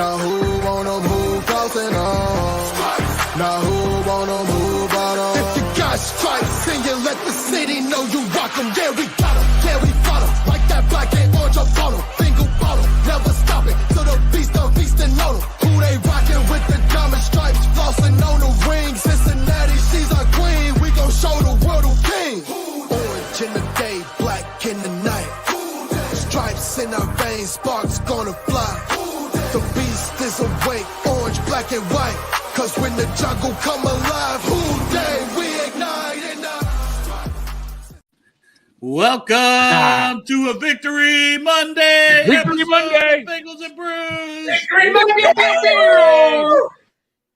Now who wanna move closer on? Now who wanna move out on? If you got stripes, then you let the city know you rock 'em. Yeah, we got 'em. Yeah, we fought 'em. Like that black and orange up on 'em. Single bottle, never stop it. So the feastin' on 'em. Who they rockin' with the diamond stripes? Flossin' on the ring. Cincinnati, she's our queen. We gon' show the world who king. Orange in the day, black in the night. Stripes in our veins, sparks gonna fly. The beast is awake, orange, black and white. Cause when the jungle come alive, who day we ignite in the... Welcome to a Victory Monday. Victory Monday. Bengals and Brews. Victory Monday.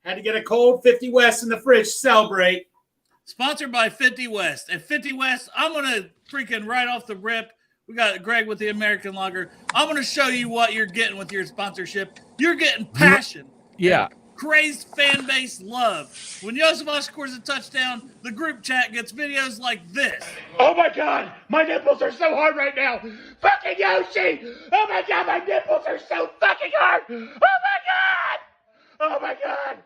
Had to get a cold 50 West in the fridge to celebrate. Sponsored by 50 West. At 50 West, I'm going to freaking right off the rip. We got Greg with the American Lager. I'm going to show you what you're getting with your sponsorship. You're getting passion. Yeah. Crazed fan base love. When Yosef scores a touchdown, the group chat gets videos like this. Oh my God, my nipples are so hard right now. Fucking Yoshi. Oh my God, my nipples are so fucking hard. Oh my God. Oh my God.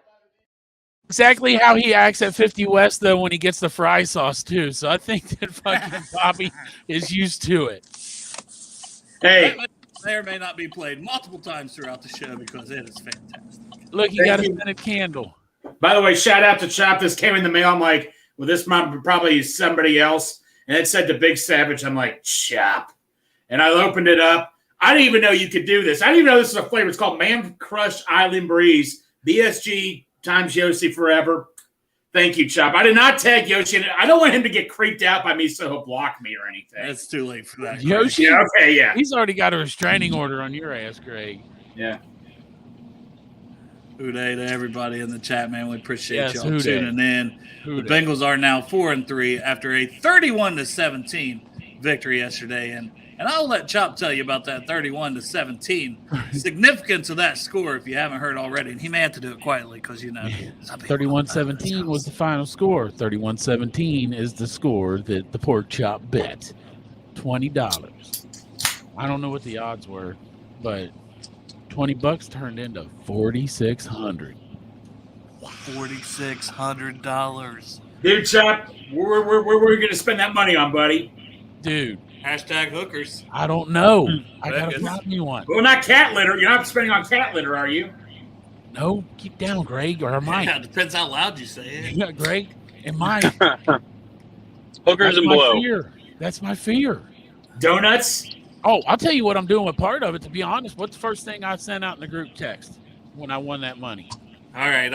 Exactly how he acts at 50 West, though, when he gets the fry sauce, too. So I think that fucking Bobby is used to it. Hey. That may or may not be played multiple times throughout the show because it is fantastic. Look, he got a scented candle. By the way, shout out to Chop. This came in the mail. I'm like, well, this might probably somebody else. And it said the Big Savage. I'm like, Chop. And I opened it up. I didn't even know you could do this. I didn't even know this is a flavor. It's called Man Crush Island Breeze. BSG times Yoshi forever. Thank you, Chop. I did not tag Yoshi. I don't want him to get creeped out by me so he'll block me or anything. It's too late for that. Yoshi? Yeah, okay, yeah. He's already got a restraining order on your ass, Greg. Yeah. Hooday to everybody in the chat, man. We appreciate Yes, y'all hooday. tuning in. The Bengals are now 4-3 after a 31-17 victory yesterday. And I'll let Chop tell you about that 31-17 significance of that score if you haven't heard already. And he may have to do it quietly because, you know, 31-17 was the final score. 31-17 is the score that the pork chop bet. $20. I don't know what the odds were, but $20 turned into $4,600. $4,600. Dude, Chop, where are you going to spend that money on, buddy? Dude. Hashtag hookers. I don't know. I got to find me one. Well, not cat litter. You're not spending on cat litter, are you? No, keep down, Greg, or am I? Yeah, it depends how loud you say it. Yeah, Greg, am I? Hookers and blow. Fear. That's my fear. Donuts? Oh, I'll tell you what I'm doing with part of it, to be honest. What's the first thing I sent out in the group text when I won that money? All right.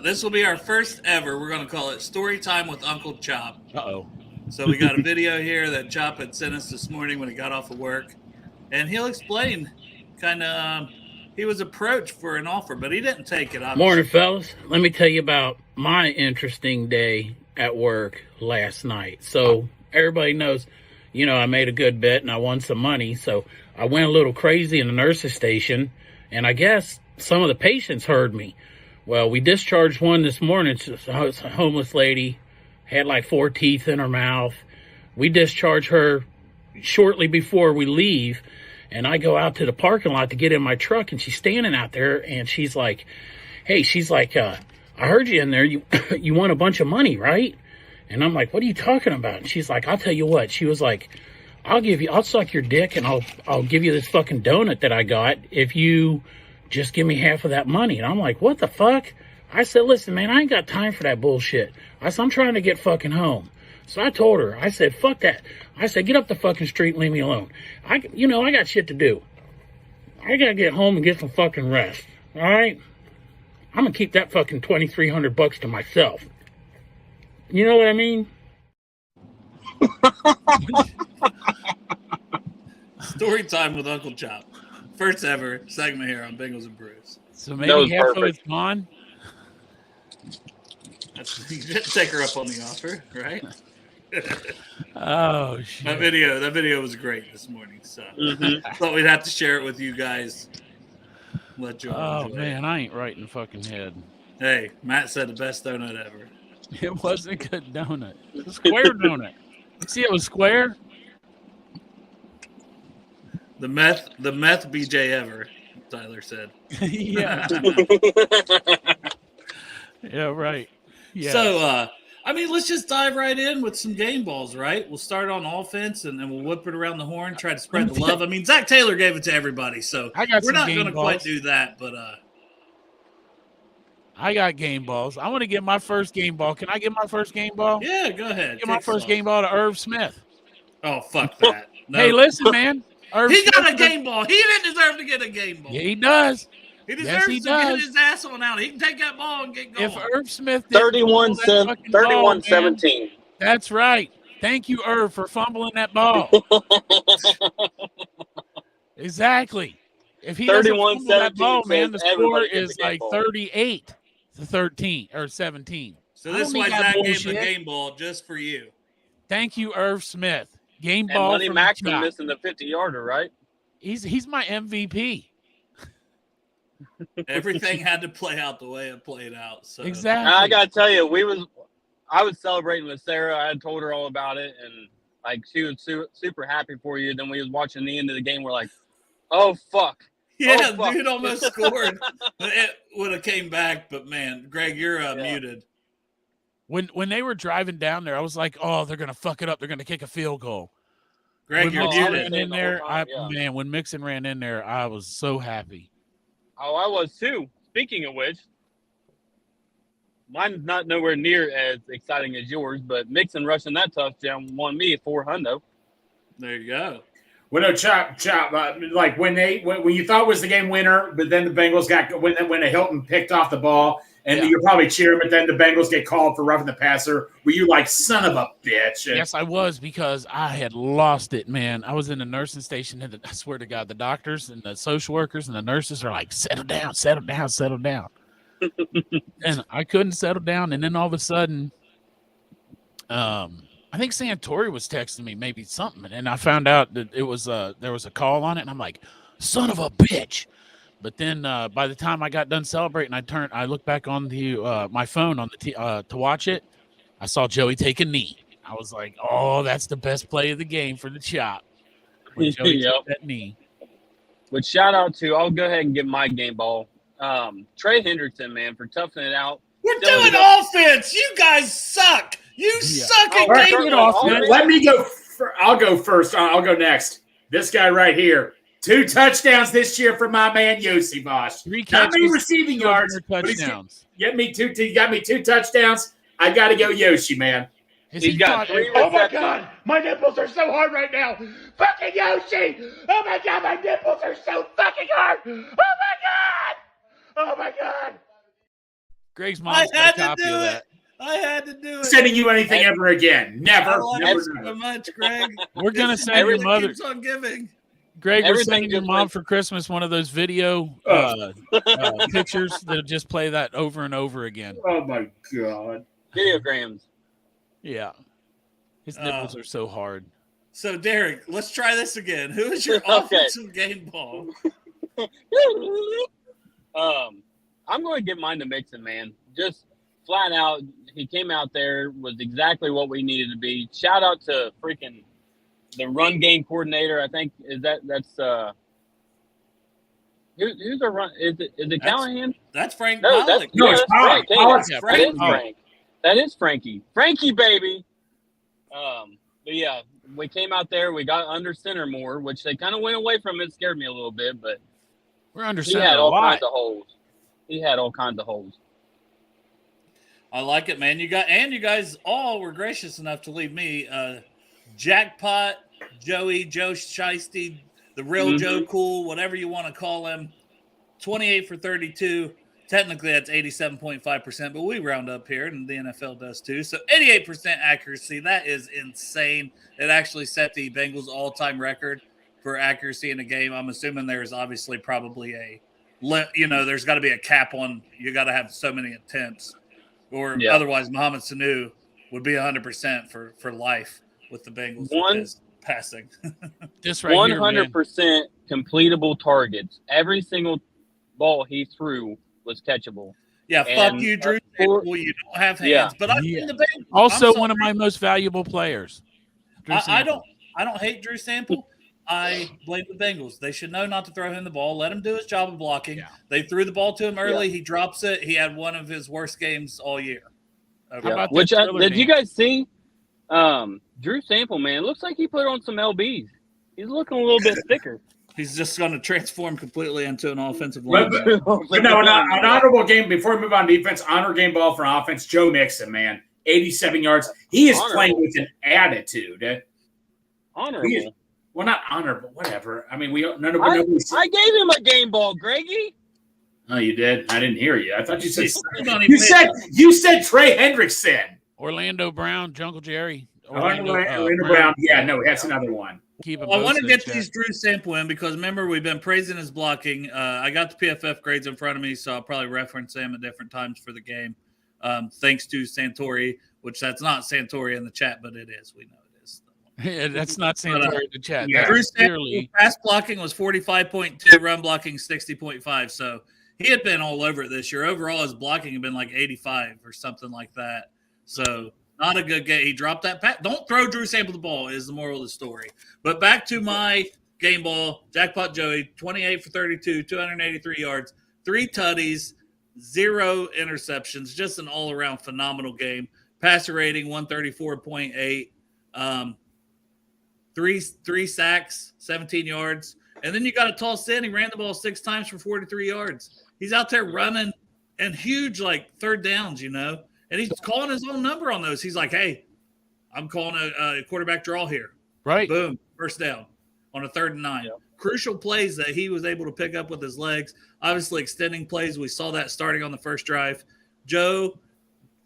This will be our first ever. We're going to call it Story Time with Uncle Chop. Uh-oh. So we got a video here that Chop had sent us this morning when he got off of work. And he'll explain kind of he was approached for an offer, but he didn't take it. Obviously. Morning, fellas. Let me tell you about my interesting day at work last night. So everybody knows, you know, I made a good bet and I won some money. So I went a little crazy in the nurse's station, and I guess some of the patients heard me. Well, we discharged one this morning. It's a homeless lady, had like 4 teeth in her mouth. We discharge her shortly before we leave, and I go out to the parking lot to get in my truck, and she's standing out there, and she's like, hey, I heard you in there. You won a bunch of money, right? And I'm like, what are you talking about? And she's like, I'll tell you what. She was like, I'll suck your dick, and I'll give you this fucking donut that I got if you just give me half of that money. And I'm like, what the fuck? I said, listen, man, I ain't got time for that bullshit. I said, I'm trying to get fucking home. So I told her, I said, fuck that. I said, get up the fucking street and leave me alone. I got shit to do. I gotta get home and get some fucking rest. All right? I'm gonna keep that fucking $2,300 to myself. You know what I mean? Story Time with Uncle Chop. First ever segment here on Bengals and Brews. So maybe half of it's gone? You didn't take her up on the offer, right? Oh, shit. That video was great this morning. So thought we'd have to share it with you guys. Let you all enjoy man, I ain't right in the fucking head. Hey, Matt said the best donut ever. It wasn't a good donut. It was a square donut. You see it was square? The meth BJ ever. Tyler said. Yeah. Yeah, right. Yeah. So, I mean, let's just dive right in with some game balls, right? We'll start on offense and then we'll whip it around the horn, try to spread the love. I mean, Zach Taylor gave it to everybody, so I got we're some not game going to quite balls. do that, but I got game balls. I want to get my first game ball. Can I get my first game ball? yeah, go ahead. Get my Kick us first off. game ball to Irv Smith. Oh, fuck that. No. Hey, listen, man. Irv He got Smith a game ball. He didn't deserve to get a game ball. Yeah, he does. He Yes, deserves he to get does. his ass on out. He can take that ball and get going. If Irv Smith didn't 31 fumble that fucking ball, man, 17. that's right. Thank you, Irv, for fumbling that ball. Exactly. If he doesn't fumble that ball, man, the score is like 38 to 13 or 17. So this is why Zach gave him a game ball just for you. Thank you, Irv Smith. Game And ball Money from Mac the for top. missing the 50-yarder, right? He's my MVP. Everything had to play out the way it played out. So Exactly. I gotta tell you, I was celebrating with Sarah. I had told her all about it, and like she was super happy for you. Then we was watching the end of the game. We're like, oh fuck. Yeah, Oh, fuck. dude almost scored. It would have came back, but man, Greg, you're muted. When they were driving down there, I was like, oh, they're gonna fuck it up. They're gonna kick a field goal. Greg, when you're Mixon muted. ran in there, time, when Mixon ran in there, I was so happy. Oh, I was too. Speaking of which, mine's not nowhere near as exciting as yours, but Mixon rushing that touchdown won me a $400. There you go. Well, no, chop. Like when you thought was the game winner, but then the Bengals got when Hilton picked off the ball, and you're probably cheering, but then the Bengals get called for roughing the passer. Were you like, son of a bitch? Yes, I was, because I had lost it, man. I was in the nursing station, and I swear to God, the doctors and the social workers and the nurses are like, settle down, settle down, settle down. And I couldn't settle down, and then all of a sudden, I think Santori was texting me maybe something, and I found out that it was there was a call on it, and I'm like, son of a bitch. But then by the time I got done celebrating, I looked back on the my phone on the to watch it. I saw Joey take a knee. I was like, oh, that's the best play of the game for the chop. When Joey took that knee. But shout out to, I'll go ahead and give my game ball. Trey Hendrickson, man, for toughing it out. We're doing offense. You guys suck. You suck at game offense. Let me go. I'll go first. I'll go next. This guy right here. 2 touchdowns this year for my man Yossi Bosch. 3 catches, not many receiving yards. Touchdowns. Get me 2. You got me 2 touchdowns. I got to go Yoshi, man. He's got 3 Oh my God, my nipples are so hard right now. Fucking Yoshi! Oh my God, my nipples are so fucking hard. Oh my God! Oh my God! Greg's mom's got a copy of that. I had to do it. Sending you anything ever again. Never. I love Never. you so much, Greg. We're gonna send your mother. Keeps on giving. Greg, we're Everything sending your just mom went- for Christmas one of those video pictures that'll just play that over and over again. Oh my God. Videograms. Yeah. His nipples are so hard. So, Derek, let's try this again. Who is your Okay. offensive game ball? I'm going to give mine to Mixon, man. Just flat out, he came out there, was exactly what we needed to be. Shout out to freaking the run game coordinator. I think that's who's our run? Is it Callahan? That's Frank No, Pollock. it's Pollock. Frank. Pollock's That Frank. is Frank. That is Frankie. Frankie, baby. But yeah, we came out there. We got under center more, which they kind of went away from. It scared me a little bit, but We're under he center had a all lot. kinds of holes. He had all kinds of holes. I like it, man. You guys all were gracious enough to leave me Jackpot, Joe Shiesty, the real Joe Cool, whatever you want to call him. 28 for 32. Technically, that's 87.5%, but we round up here, and the NFL does too. So 88% accuracy. That is insane. It actually set the Bengals all-time record for accuracy in a game. I'm assuming there's obviously probably there's got to be a cap on, you got to have so many attempts, or otherwise Mohamed Sanu would be 100% for life with the Bengals with his passing. This right 100% completable targets. Every single ball he threw was catchable. Yeah, fuck you, Drew Sample. You don't have hands, but I've seen the Bengals. Also, one of my most valuable players. I don't hate Drew Sample. I blame the Bengals. They should know not to throw him the ball. Let him do his job of blocking. Yeah. They threw the ball to him early. He drops it. He had one of his worst games all year. Okay. How about Which that Thriller did you dance? guys see? Drew Sample, man, looks like he put on some LBs. He's looking a little bit thicker. He's just going to transform completely into an offensive But lineman. no, an honorable game before we move on defense. Honor game ball for offense. Joe Mixon, man, 87 yards. He is playing with an attitude. Honorable. Well, not honorable, whatever. I mean, I gave him a game ball, Greggy. Oh, you did? I didn't hear you. I thought you said You said Trey Hendrickson. Orlando Brown, Jungle Jerry. Orlando Brown. Yeah, no, that's another one. I want to get these Drew Sample in because remember we've been praising his blocking. I got the PFF grades in front of me, so I'll probably reference him at different times for the game. Thanks to Santori, which that's not Santori in the chat, but it is. We know it is. Yeah, that's not Santori in the chat. Yeah. Drew Sample, pass blocking was 45.2, run blocking 60.5. So he had been all over it this year. Overall, his blocking had been like 85 or something like that. So not a good game. He dropped that pass. Don't throw Drew Sample the ball is the moral of the story. But back to my game ball. Jackpot Joey, 28 for 32, 283 yards, 3 tutties, 0 interceptions. Just an all-around phenomenal game. Passer rating, 134.8. Three sacks, 17 yards. And then you got to toss in. He ran the ball 6 times for 43 yards. He's out there running and huge, like, third downs, And he's calling his own number on those. He's like, hey, I'm calling a quarterback draw here. Right. Boom, first down on a 3rd and 9. Yep. Crucial plays that he was able to pick up with his legs. Obviously, extending plays. We saw that starting on the first drive. Joe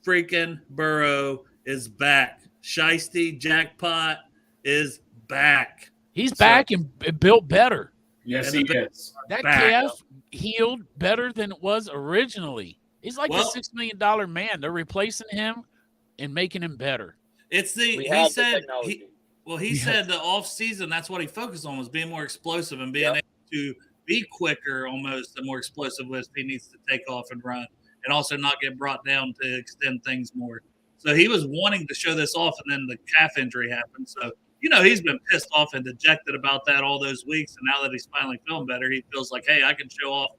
freaking Burrow is back. Shiesty Jackpot is back. He's back and built better. Yes, And he is. That Back. calf healed better than it was originally. He's like a $6 million man. They're replacing him and making him better. It's the We he have the said technology. he said the off season that's what he focused on was being more explosive and being able to be quicker almost and more explosive if he needs to take off and run and also not get brought down to extend things more. So he was wanting to show this off and then the calf injury happened. So he's been pissed off and dejected about that all those weeks. And now that he's finally feeling better, he feels like, hey, I can show off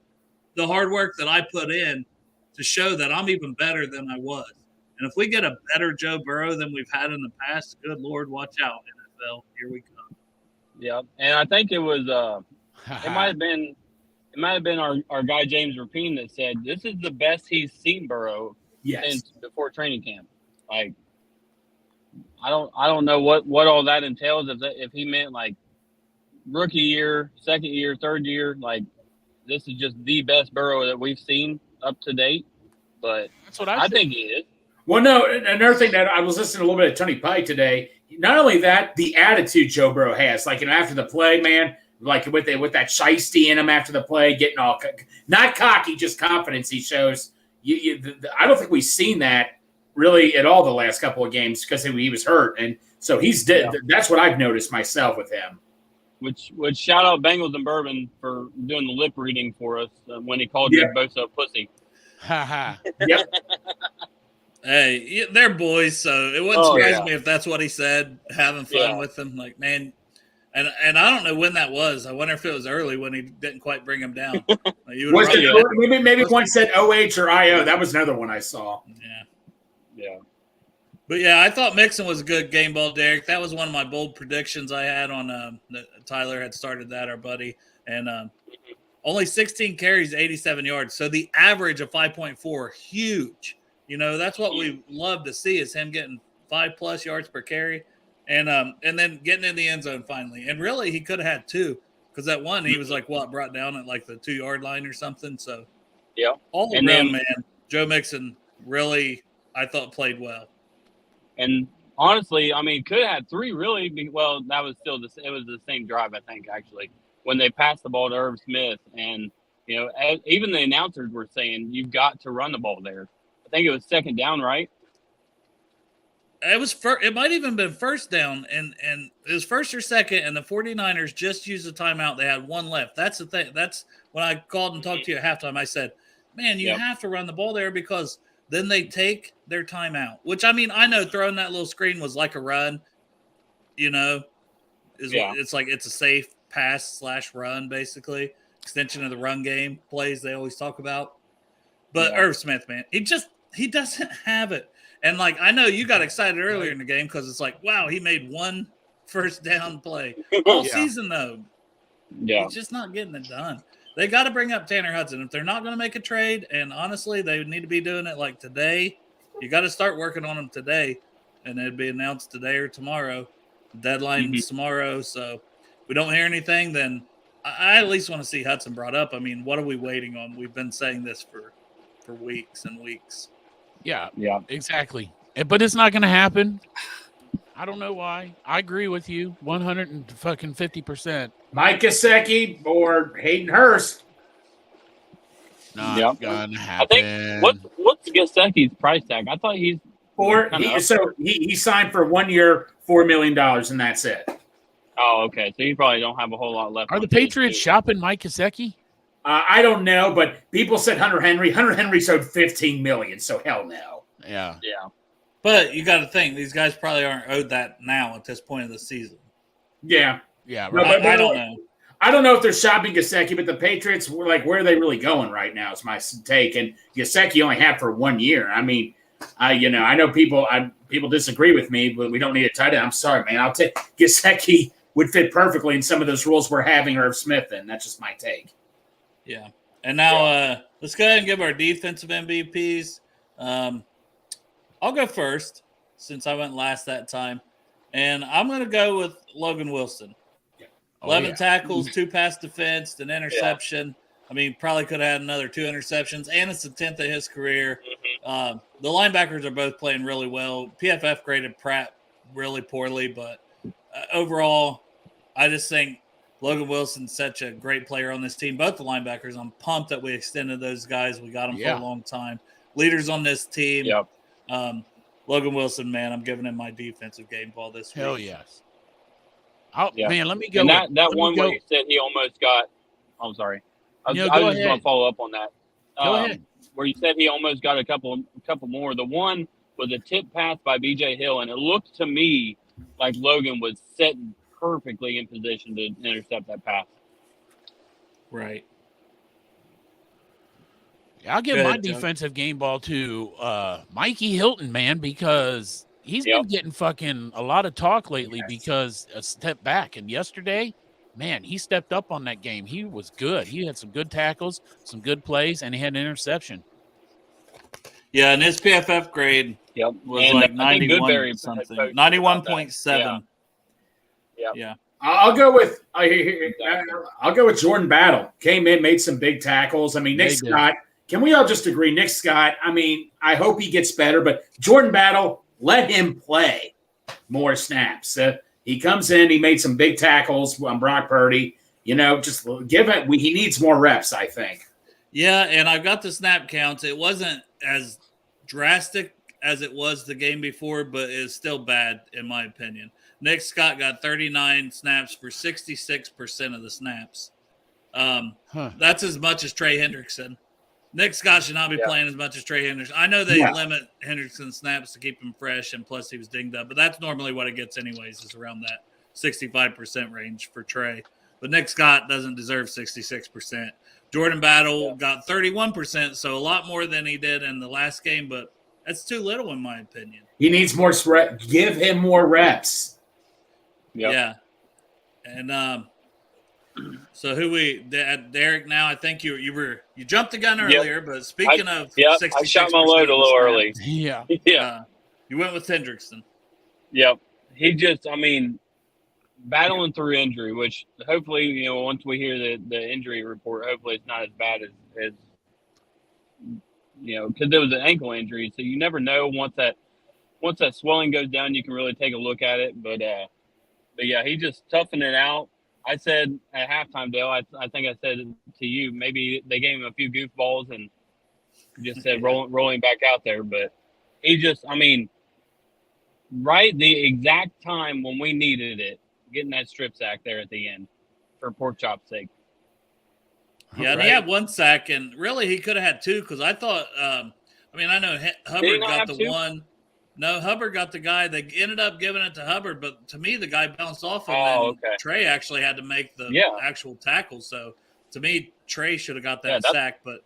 the hard work that I put in to show that I'm even better than I was. And if we get a better Joe Burrow than we've had in the past, good Lord, watch out, NFL. Here we come. Yeah, and I think it was it might have been our guy James Rapine that said this is the best he's seen Burrow since before training camp. Like, I don't know what all that entails. If he meant like rookie year, second year, third year, like this is just the best Burrow that we've seen up to date. But That's what I think he is. Well, no, another thing that I was listening to a little bit of Tony Pike today. Not only that, the attitude Joe Burrow has, like after the play, man, like with that shiesty in him after the play, getting all not cocky, just confidence he shows. I don't think we've seen that really at all the last couple of games because he was hurt, and so he's dead. Yeah. That's what I've noticed myself with him. Which shout out Bengals and Bourbon for doing the lip reading for us when he called Nick Bosa a pussy. Ha ha. Yep. Hey, they're boys, so it wouldn't surprise me if that's what he said, having fun with them. Like, man, and I don't know when that was. I wonder if it was early when he didn't quite bring him down. Maybe one said OH or IO. That was another one I saw. Yeah. But, yeah, I thought Mixon was a good game ball, Derek. That was one of my bold predictions I had on Tyler had started that, our buddy. And only 16 carries, 87 yards. So the average of 5.4, huge. That's what we love to see is him getting 5+ yards per carry and then getting in the end zone finally. And really he could have had 2 because that one he was like brought down at like the 2-yard line or something. So all around, man, Joe Mixon really I thought played well. And honestly, I mean, could have had 3 really. Well, that was still it was the same drive, I think, actually, when they passed the ball to Irv Smith. And, even the announcers were saying, you've got to run the ball there. I think it was second down, right? It was it might even been first down, and it was first or second, and the 49ers just used a timeout. They had 1 left. That's the thing. That's when I called and talked to you at halftime. I said, man, you have to run the ball there because then they take their timeout, which, I mean, I know throwing that little screen was like a run, It's like it's a safe pass / run, basically extension of the run game plays they always talk about. But Irv Smith, man, he doesn't have it. And like I know you got excited earlier in the game because it's like, wow, he made one first down play all season though. Yeah, he's just not getting it done. They got to bring up Tanner Hudson if they're not going to make a trade. And honestly, they need to be doing it like today. You got to start working on them today, and it'd be announced today or tomorrow. Deadline's tomorrow, so if we don't hear anything, then I at least want to see Hudson brought up. I mean, what are we waiting on? We've been saying this for weeks and weeks. Yeah, exactly. But it's not going to happen. I don't know why. I agree with you 150%. Mike Gesicki or Hayden Hurst. Not gonna happen. I think what's Gesicki's price tag? I thought he signed for 1 year, $4 million, and that's it. Oh, okay. So you probably don't have a whole lot left. Are the Patriots shopping Mike Gesicki? I don't know, but people said Hunter Henry. Hunter Henry sold $15 million, so hell no. Yeah. But you got to think these guys probably aren't owed that now at this point of the season. Yeah. Right. No, I don't know. I don't know if they're shopping Gesicki, but the Patriots were like, where are they really going right now? Is my take. And Gesicki only had for 1 year. I mean, I know people disagree with me, but we don't need a tight end. I'm sorry, man. I'll take Gesicki would fit perfectly in some of those roles we're having Irv Smith in. That's just my take. Yeah. And now let's go ahead and give our defensive MVPs. I'll go first since I went last that time. And I'm going to go with Logan Wilson. 11 tackles, 2 pass defense, an interception. I mean, probably could have had another 2 interceptions, and it's the 10th of his career. The linebackers are both playing really well. PFF graded Pratt really poorly, but overall, I just think Logan Wilson's such a great player on this team. Both the linebackers, I'm pumped that we extended those guys. We got them for a long time. Leaders on this team. Logan Wilson, man, I'm giving him my defensive game ball this week. Hell yes. Man, let me go. And that one where you said he almost got – I'm sorry. I was just going to follow up on that. Go ahead. Where you said he almost got a couple more. The one was a tip pass by B.J. Hill, and it looked to me like Logan was sitting perfectly in position to intercept that pass. Right. I'll give my defensive game ball to Mikey Hilton, man, because he's been getting fucking a lot of talk lately because a step back. And yesterday, man, he stepped up on that game. He was good. He had some good tackles, some good plays, and he had an interception. Yeah, and his PFF grade was like 91 something, 91.7. Yeah. I'll go with Jordan Battle. Came in, made some big tackles. I mean, Nick Scott. Can we all just agree? Nick Scott, I mean, I hope he gets better, but Jordan Battle, let him play more snaps. He comes in, he made some big tackles on Brock Purdy. Just give it. He needs more reps, I think. Yeah, and I've got the snap counts. It wasn't as drastic as it was the game before, but it's still bad in my opinion. Nick Scott got 39 snaps for 66% of the snaps. That's as much as Trey Hendrickson. Nick Scott should not be playing as much as Trey Hendrickson. I know they limit Hendrickson's snaps to keep him fresh, and plus he was dinged up, but that's normally what it gets anyways, is around that 65% range for Trey. But Nick Scott doesn't deserve 66%. Jordan Battle got 31%, so a lot more than he did in the last game, but that's too little in my opinion. He needs more reps. Give him more reps. Yeah. And so Derek, now I think you jumped the gun earlier, but speaking of 66%, I shot my load a little early. Yeah. You went with Hendrickson. Yep. He just, I mean, battling through injury, which hopefully, once we hear the injury report, hopefully it's not as bad as because there was an ankle injury, so you never know. Once that swelling goes down, you can really take a look at it. But yeah, he just toughened it out. I said at halftime, Dale, I think I said to you, maybe they gave him a few goofballs and just said rolling back out there. But he just, I mean, right the exact time when we needed it, getting that strip sack there at the end for pork chop's sake. Yeah, and he had 1 sack, and really he could have had 2 because I thought, I know Hubbard got the 1. No, Hubbard got the guy. They ended up giving it to Hubbard, but to me, the guy bounced off him, Oh, and okay. Trey actually had to make the Yeah. actual tackle. So to me, Trey should have got Yeah, that sack, but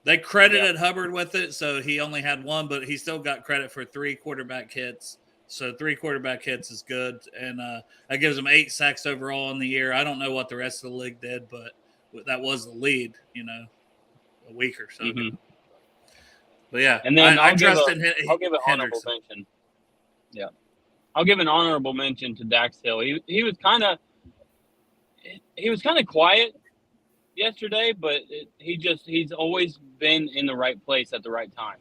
they credited Hubbard with it, so he only had one, but he still got credit for 3 quarterback hits. So 3 quarterback hits is good, and that gives him 8 sacks overall in the year. I don't know what the rest of the league did, but that was the lead, a week or so ago. But yeah, And then I trust in I'll give an honorable Henderson. mention. Yeah, I'll give an honorable mention to Dax Hill. He was kind of quiet yesterday, but he's always been in the right place at the right time.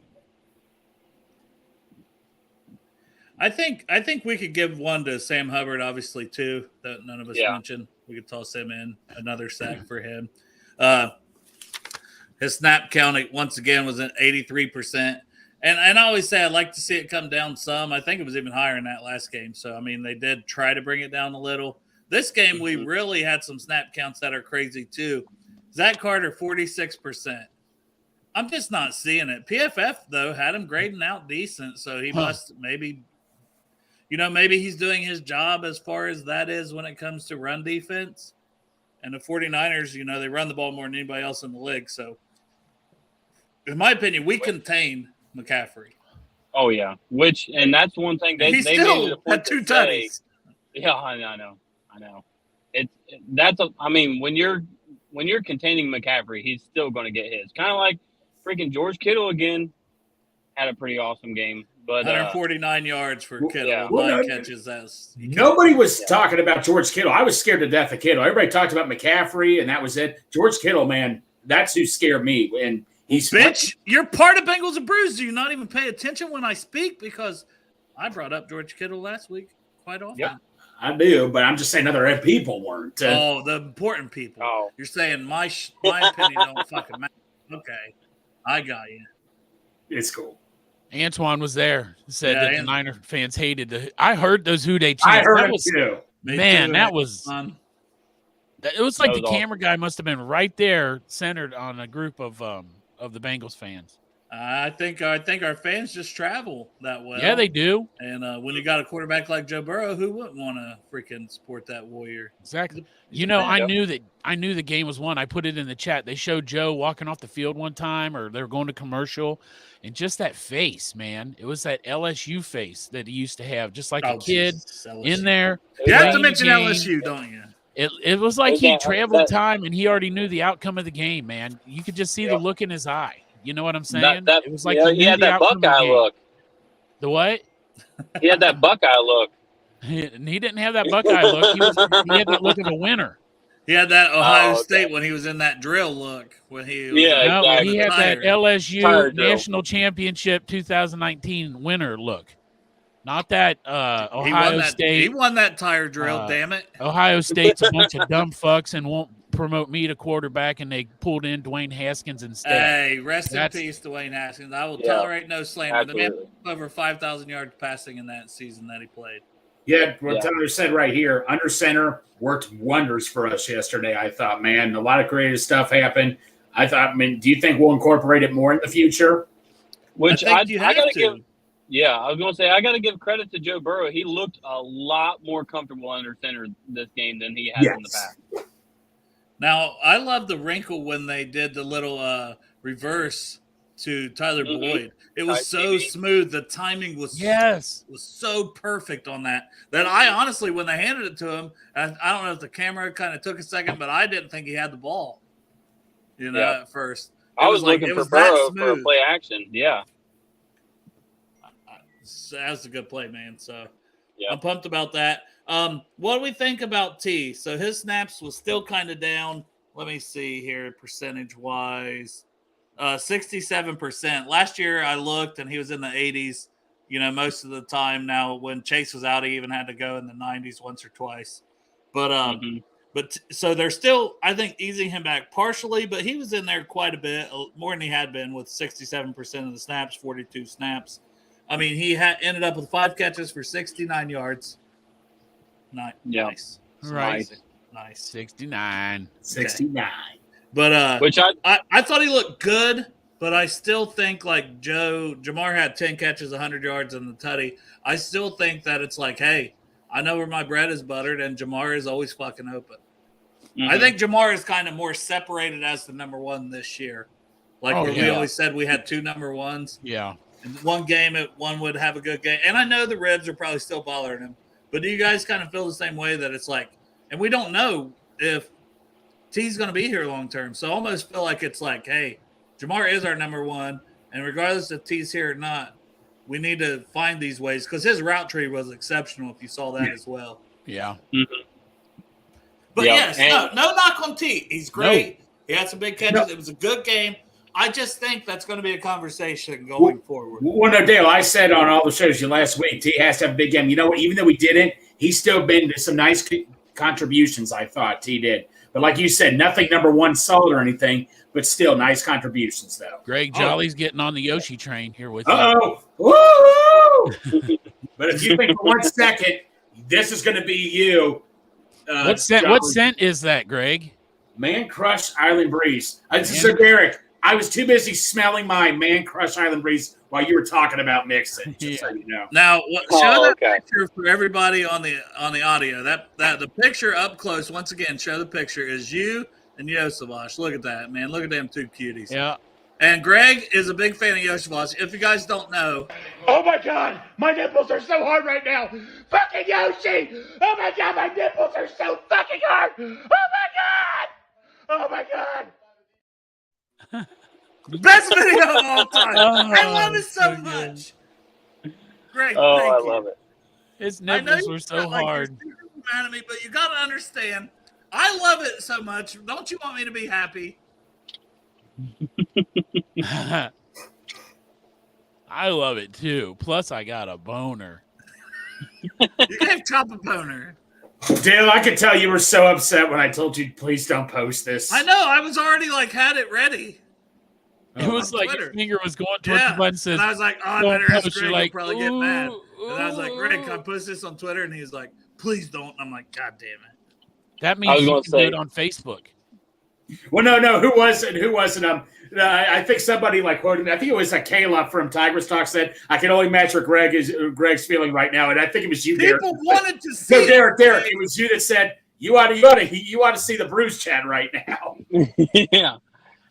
I think we could give one to Sam Hubbard, obviously, too, that none of us mentioned. We could toss him in, another sack for him. His snap count, once again, was at 83%. And I always say I'd like to see it come down some. I think it was even higher in that last game. So, I mean, they did try to bring it down a little. This game, we really had some snap counts that are crazy, too. Zach Carter, 46%. I'm just not seeing it. PFF, though, had him grading out decent. So he must maybe he's doing his job as far as that is when it comes to run defense. And the 49ers, they run the ball more than anybody else in the league. So, in my opinion, we contained McCaffrey. Oh, yeah. And that's one thing they made it a point had 2 tutties. Yeah, I know. When you're containing McCaffrey, he's still going to get his. Kind of like freaking George Kittle again had a pretty awesome game. But 149 yards for Kittle, 9 catches. Nobody was talking about George Kittle. I was scared to death of Kittle. Everybody talked about McCaffrey, and that was it. George Kittle, man, that's who scared me. And bitch, you're part of Bengals and Brews. Do you not even pay attention when I speak? Because I brought up George Kittle last week quite often. Yeah, I do, but I'm just saying other people weren't. The important people. Oh. You're saying my opinion don't fucking matter. Okay, I got you. It's cool. Antoine was there. Said that the Niner fans hated I heard those Who Dey chants. I heard it too. Man, that was fun. It was like the camera guy must have been right there, centered on a group of the Bengals fans. I think our fans just travel that well. Yeah, they do. And when you got a quarterback like Joe Burrow, who wouldn't want to freaking support that Warrior? Exactly. I knew the game was won. I put it in the chat. They showed Joe walking off the field one time, or they were going to commercial, and just that face, man. It was that LSU face that he used to have, just like a kid in there. You have to mention LSU, don't you? It was like he traveled time and he already knew the outcome of the game, man. You could just see the look in his eye. You know what I'm saying? It was like he had that Buckeye look. The what? He had that Buckeye look. He didn't have that Buckeye look. He had that look of a winner. He had that Ohio State when he was in that drill look. When he exactly. He had that LSU National Championship 2019 winner look. Not that Ohio State. He won that tire drill, damn it. Ohio State's a bunch of dumb fucks and won't promote me to quarterback, and they pulled in Dwayne Haskins instead. Hey, rest in peace, Dwayne Haskins. I will tolerate no slander. Absolutely. The man had over 5,000 yards passing in that season that he played. Yeah, what Tyler said right here, under center worked wonders for us yesterday. I thought, man, a lot of creative stuff happened. Do you think we'll incorporate it more in the future? Which I got to give. Yeah, I was going to say, I got to give credit to Joe Burrow. He looked a lot more comfortable under center this game than he has in the past. Now, I love the wrinkle when they did the little reverse to Tyler Boyd. It was so smooth. The timing was so perfect on that I honestly, when they handed it to him, I don't know if the camera kind of took a second, but I didn't think he had the ball, at first. I was looking for Burrow for a play action. Yeah. That was a good play, man. So I'm pumped about that. What do we think about T? So his snaps was still kind of down. Let me see here, percentage-wise. 67%. Last year I looked, and he was in the 80s, most of the time. Now, when Chase was out, he even had to go in the 90s once or twice. But so they're still, I think, easing him back partially, but he was in there quite a bit, more than he had been with 67% of the snaps, 42 snaps. I mean, he ended up with 5 catches for 69 yards. Nice. Right. Nice. 69. Okay. 69. But which I thought he looked good. But I still think like Jamar had 10 catches, 100 yards in the tutty. I still think that it's like, hey, I know where my bread is buttered, and Jamar is always fucking open. I think Jamar is kind of more separated as the number one this year. Like we always said we had two number ones. Yeah. In one game, one would have a good game. And I know the ribs are probably still bothering him. But do you guys kind of feel the same way that it's like, and we don't know if T's going to be here long term. So I almost feel like it's like, hey, Jamar is our number one. And regardless if T's here or not, we need to find these ways. Because his route tree was exceptional if you saw that as well. Yeah. But no knock on T. He's great. No. He had some big catches. No. It was a good game. I just think that's going to be a conversation going forward. Well, no, Dale, I said on all the shows last week, T has to have a big game. You know what? Even though we didn't, he's still been to some nice contributions, I thought T did. But like you said, nothing number one solid or anything, but still nice contributions, though. Greg Jolly's getting on the Yoshi train here with you. Woo! But if you think for 1 second, this is going to be you. What scent is that, Greg? Man Crush Island Breeze. So, Derek, I was too busy smelling my Man Crush Island Breeze while you were talking about mixing, just so you know. Now, show that picture for everybody on the audio. That the picture up close, once again, show the picture, is you and Yosavash. Look at that, man. Look at them two cuties. Yeah. And Greg is a big fan of Yosavash. If you guys don't know. Oh, my God. My nipples are so hard right now. Fucking Yoshi. Oh, my God. My nipples are so fucking hard. Oh, my God. Oh, my God. Best video of all time. I love it so much. Greg, thank you. I love it. His nipples were so hard. Mad at me, but you got to understand, I love it so much. Don't you want me to be happy? I love it too. Plus, I got a boner. You gave Chop a boner. Dale, I could tell you were so upset when I told you, please don't post this. I know. I was already had it ready. It was like your finger was going towards the button. And I was like, oh, I better ask Greg. He'll probably get mad. And I was like, Greg, can I post this on Twitter? And he's like, please don't. And I'm like, God damn it. That means you can do it on Facebook. Well, no. Who was it? I think somebody quoted me. I think it was Kayla from Tigers Talk said, I can only match what Greg's feeling right now. And I think it was you, Derek. People wanted to see Derek, it was you that said, you ought to see the Bruce chat right now. Yeah,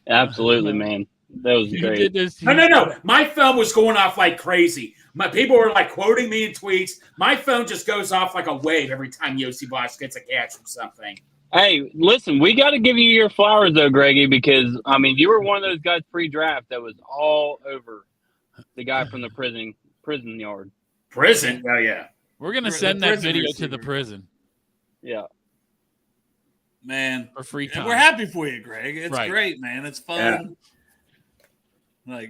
absolutely, man. That was great. No. My phone was going off like crazy. My people were quoting me in tweets. My phone just goes off like a wave every time Yossi Bosch gets a catch from something. Hey, listen, we got to give you your flowers, though, Greggy, because, you were one of those guys pre-draft that was all over the guy from the prison yard. Prison? Oh, yeah. We're going to send that video to the prison. Yeah. Man. For free time. We're happy for you, Greg. It's great, man. It's fun. Yeah.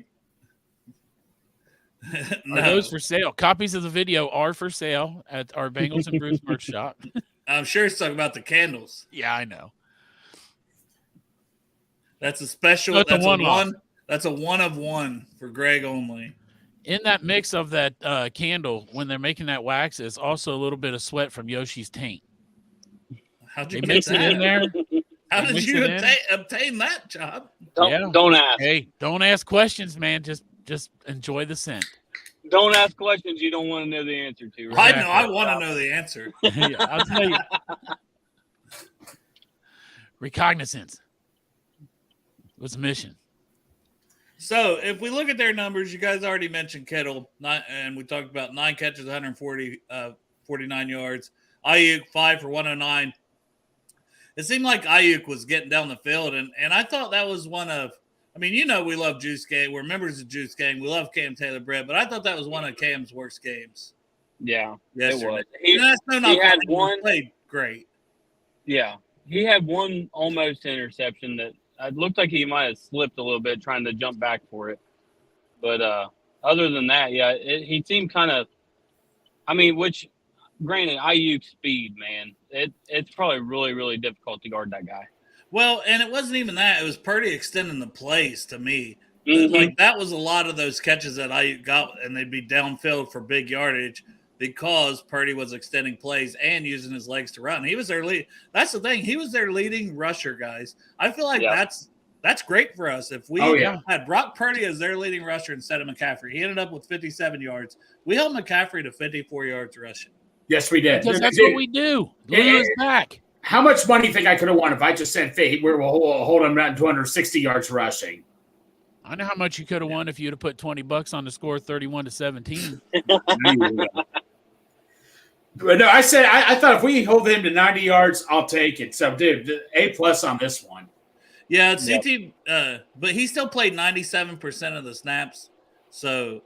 Are those for sale? Copies of the video are for sale at our Bengals and Bruce merch shop. I'm sure it's talking about the candles. Yeah, I know. That's a special. So that's a one. That's a one of one for Greg only. In that mix of that candle, when they're making that wax, is also a little bit of sweat from Yoshi's taint. How'd you mix it in there? How did you obtain that job? Don't ask. Hey, don't ask questions, man. Just enjoy the scent. Don't ask questions you don't want to know the answer to. Right? I know. I want to know the answer. Yeah, I'll tell you. Recognizance was a mission. So if we look at their numbers, you guys already mentioned Kittle, and we talked about 9 catches, 149 yards. Ayuk 5 for 109. It seemed like Ayuk was getting down the field, and I thought that was one of. We love Juice Gang. We're members of Juice Gang. We love Cam Taylor-Britt, but I thought that was one of Cam's worst games. Yeah, yesterday. It was. He had one. Played great. Yeah, he had one almost interception that it looked like he might have slipped a little bit trying to jump back for it. But other than that, he seemed kind of. Which, granted, Ayuk's speed, man, it's probably really, really difficult to guard that guy. Well, and it wasn't even that. It was Purdy extending the plays to me. Mm-hmm. That was a lot of those catches that Ayuk got, and they'd be downfield for big yardage because Purdy was extending plays and using his legs to run. He was their lead. That's the thing. He was their leading rusher, guys. I feel like That's great for us. If we had Brock Purdy as their leading rusher instead of McCaffrey, he ended up with 57 yards. We held McCaffrey to 54 yards rushing. Yes, we did. Because that's what we do. Lou is back. How much money do you think I could have won if I just said, "Hey, we'll hold him at 260 yards rushing"? I know how much you could have won if you'd have put $20 on the score, 31-17. But no, I said I thought if we hold him to 90 yards, I'll take it. So, dude, A+ on this one. Yeah, CT, but he still played 97% of the snaps. So,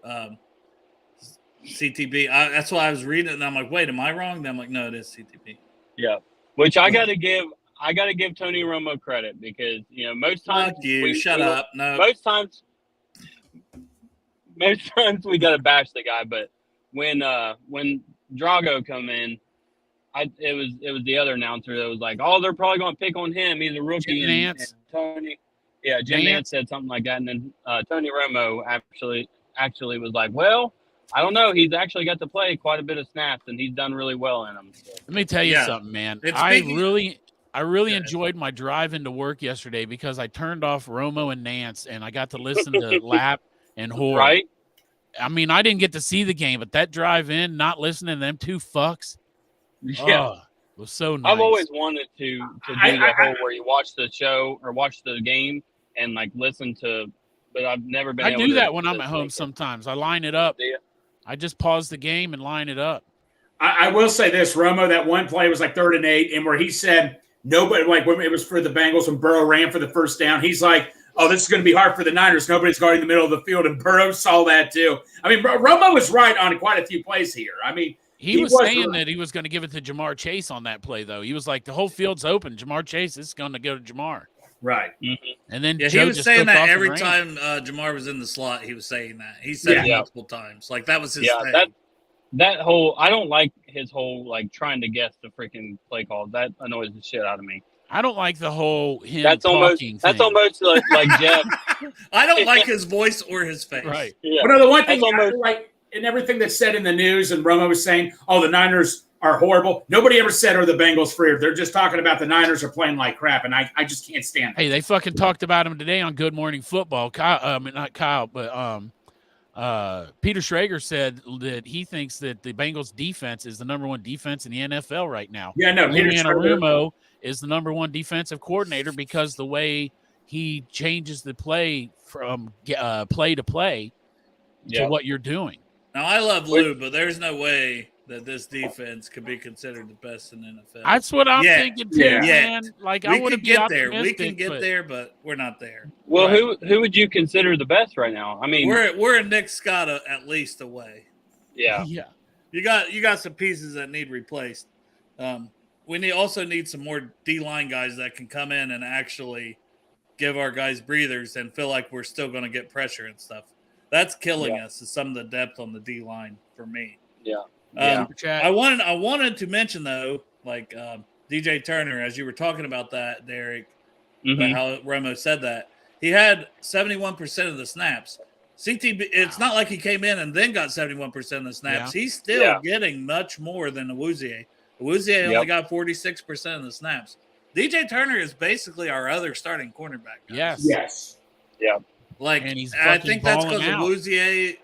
CTB. That's why I was reading it, and I'm like, wait, am I wrong? Then I'm like, no, it is CTB. Yeah, which I got to give Tony Romo credit because most times shut up. No, most times we got to bash the guy, but when Drago come in, it was the other announcer that was like, oh, they're probably going to pick on him. He's a rookie. And Tony, Jim Nance said something like that, and then Tony Romo actually was like, well, I don't know. He's actually got to play quite a bit of snaps, and he's done really well in them. So. Let me tell you something, man. I really enjoyed my drive into work yesterday because I turned off Romo and Nance, and I got to listen to Lap and Hoare. Right. I mean, I didn't get to see the game, but that drive in, not listening to them two fucks, was so nice. I've always wanted to do the whole where you watch the show or watch the game and like listen to, but I've never been. I do that when I'm at home sometimes. I line it up. I just pause the game and line it up. I will say this, Romo, that one play was like 3rd and 8, and where he said nobody, like when it was for the Bengals when Burrow ran for the first down, he's like, oh, this is going to be hard for the Niners. Nobody's guarding the middle of the field, and Burrow saw that too. I mean, Romo was right on quite a few plays here. I mean, he was saying that he was going to give it to Jamar Chase on that play, though. He was like, the whole field's open. Jamar Chase is going to go to Jamar. Right. Mm-hmm. And then he was saying that every time Jamar was in the slot, he was saying that. He said it multiple times. Like, that was his thing. That whole – I don't like his whole, like, trying to guess the freaking play call. That annoys the shit out of me. I don't like the whole him that's almost like Jeff. I don't like his voice or his face. Right. Yeah. But no, the one thing like in everything that's said in the news, and Romo was saying, oh, the Niners are horrible. Nobody ever said, are the Bengals free? They're just talking about the Niners are playing like crap, and I just can't stand it. Hey, they fucking talked about him today on Good Morning Football. Not Kyle, but Peter Schrager said that he thinks that the Bengals defense is the number one defense in the NFL right now. Yeah, no, Peter Schrager is the number one defensive coordinator because the way he changes the play from play to play to what you're doing. Now, I love Lou, but there's no way that this defense could be considered the best in the NFL. That's what I'm thinking too, man. Like, I want to get there. We can get there, but we're not there. Well, who would you consider the best right now? I mean, we're a Nick Scott at least away. Yeah. Yeah. You got some pieces that need replaced. We also need some more D-line guys that can come in and actually give our guys breathers and feel like we're still going to get pressure and stuff. That's killing us, is some of the depth on the D-line for me. Yeah. I wanted to mention, though, like DJ Turner, as you were talking about that, Derek, about how Romo said that. He had 71% of the snaps. CTB, it's not like he came in and then got 71% of the snaps. He's still getting much more than Awuzie. Awuzie only got 46% of the snaps. DJ Turner is basically our other starting cornerback. Guys. Yes. Yeah. Like, I think that's because Awuzie,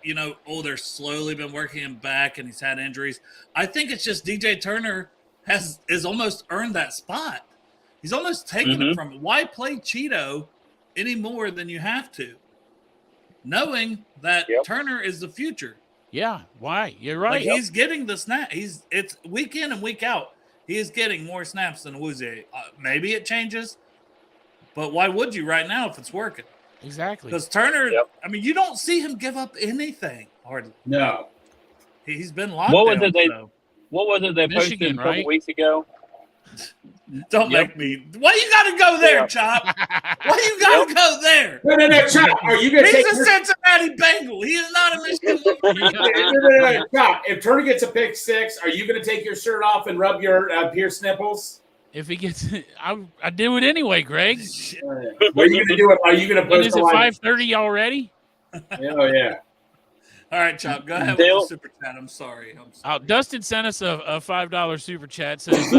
they're slowly been working him back and he's had injuries. I think it's just DJ Turner has almost earned that spot. He's almost taken it from him. Why play Cheeto any more than you have to? Knowing that Turner is the future. Yeah, why? You're right. Like, he's getting the snap. It's week in and week out. He is getting more snaps than Awuzie. Maybe it changes, but why would you right now if it's working? Exactly. Because Turner, I mean, you don't see him give up anything hardly. No. He's been locked What down. What was it they Michigan, posted a couple weeks ago? Don't make me. Why you got to go there, Chop? Why you got to go there? No, Chop. Are you going to take He's a Cincinnati Bengal. He is not a Michigan. No, Chop. If Turner gets a pick six, are you going to take your shirt off and rub your pierced nipples? If he gets, I do it anyway, Greg. What are you going to do? Are you going to post? Is it 5:30 already? Oh yeah. All right, Chop. Go ahead with the super chat. I'm sorry. Dustin sent us a $5 super chat. Says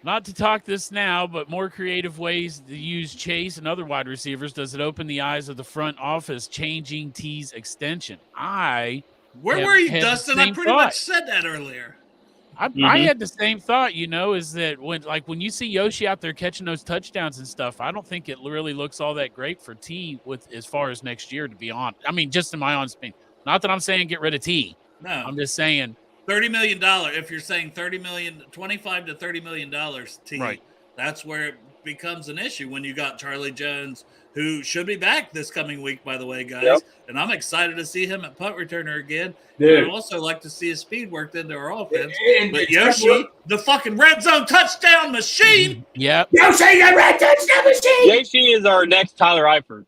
Not to talk this now, but more creative ways to use Chase and other wide receivers. Does it open the eyes of the front office changing T's extension? Where have were you, had the Dustin? I same pretty thought. much said that earlier. I had the same thought, is that when you see Yoshi out there catching those touchdowns and stuff, I don't think it really looks all that great for T with as far as next year, to be honest. I mean, just in my honest opinion. Not that I'm saying get rid of T. No. I'm just saying $30 million. If you're saying $30 million, $25 to $30 million, T, right. That's where it becomes an issue when you got Charlie Jones, who should be back this coming week, by the way, guys. Yep. And I'm excited to see him at punt returner again. Dude. I'd also like to see his speed worked into our offense. And but Yoshi, the fucking red zone touchdown machine. Yep. Yoshi, the red touchdown machine. Yoshi is our next Tyler Eifert.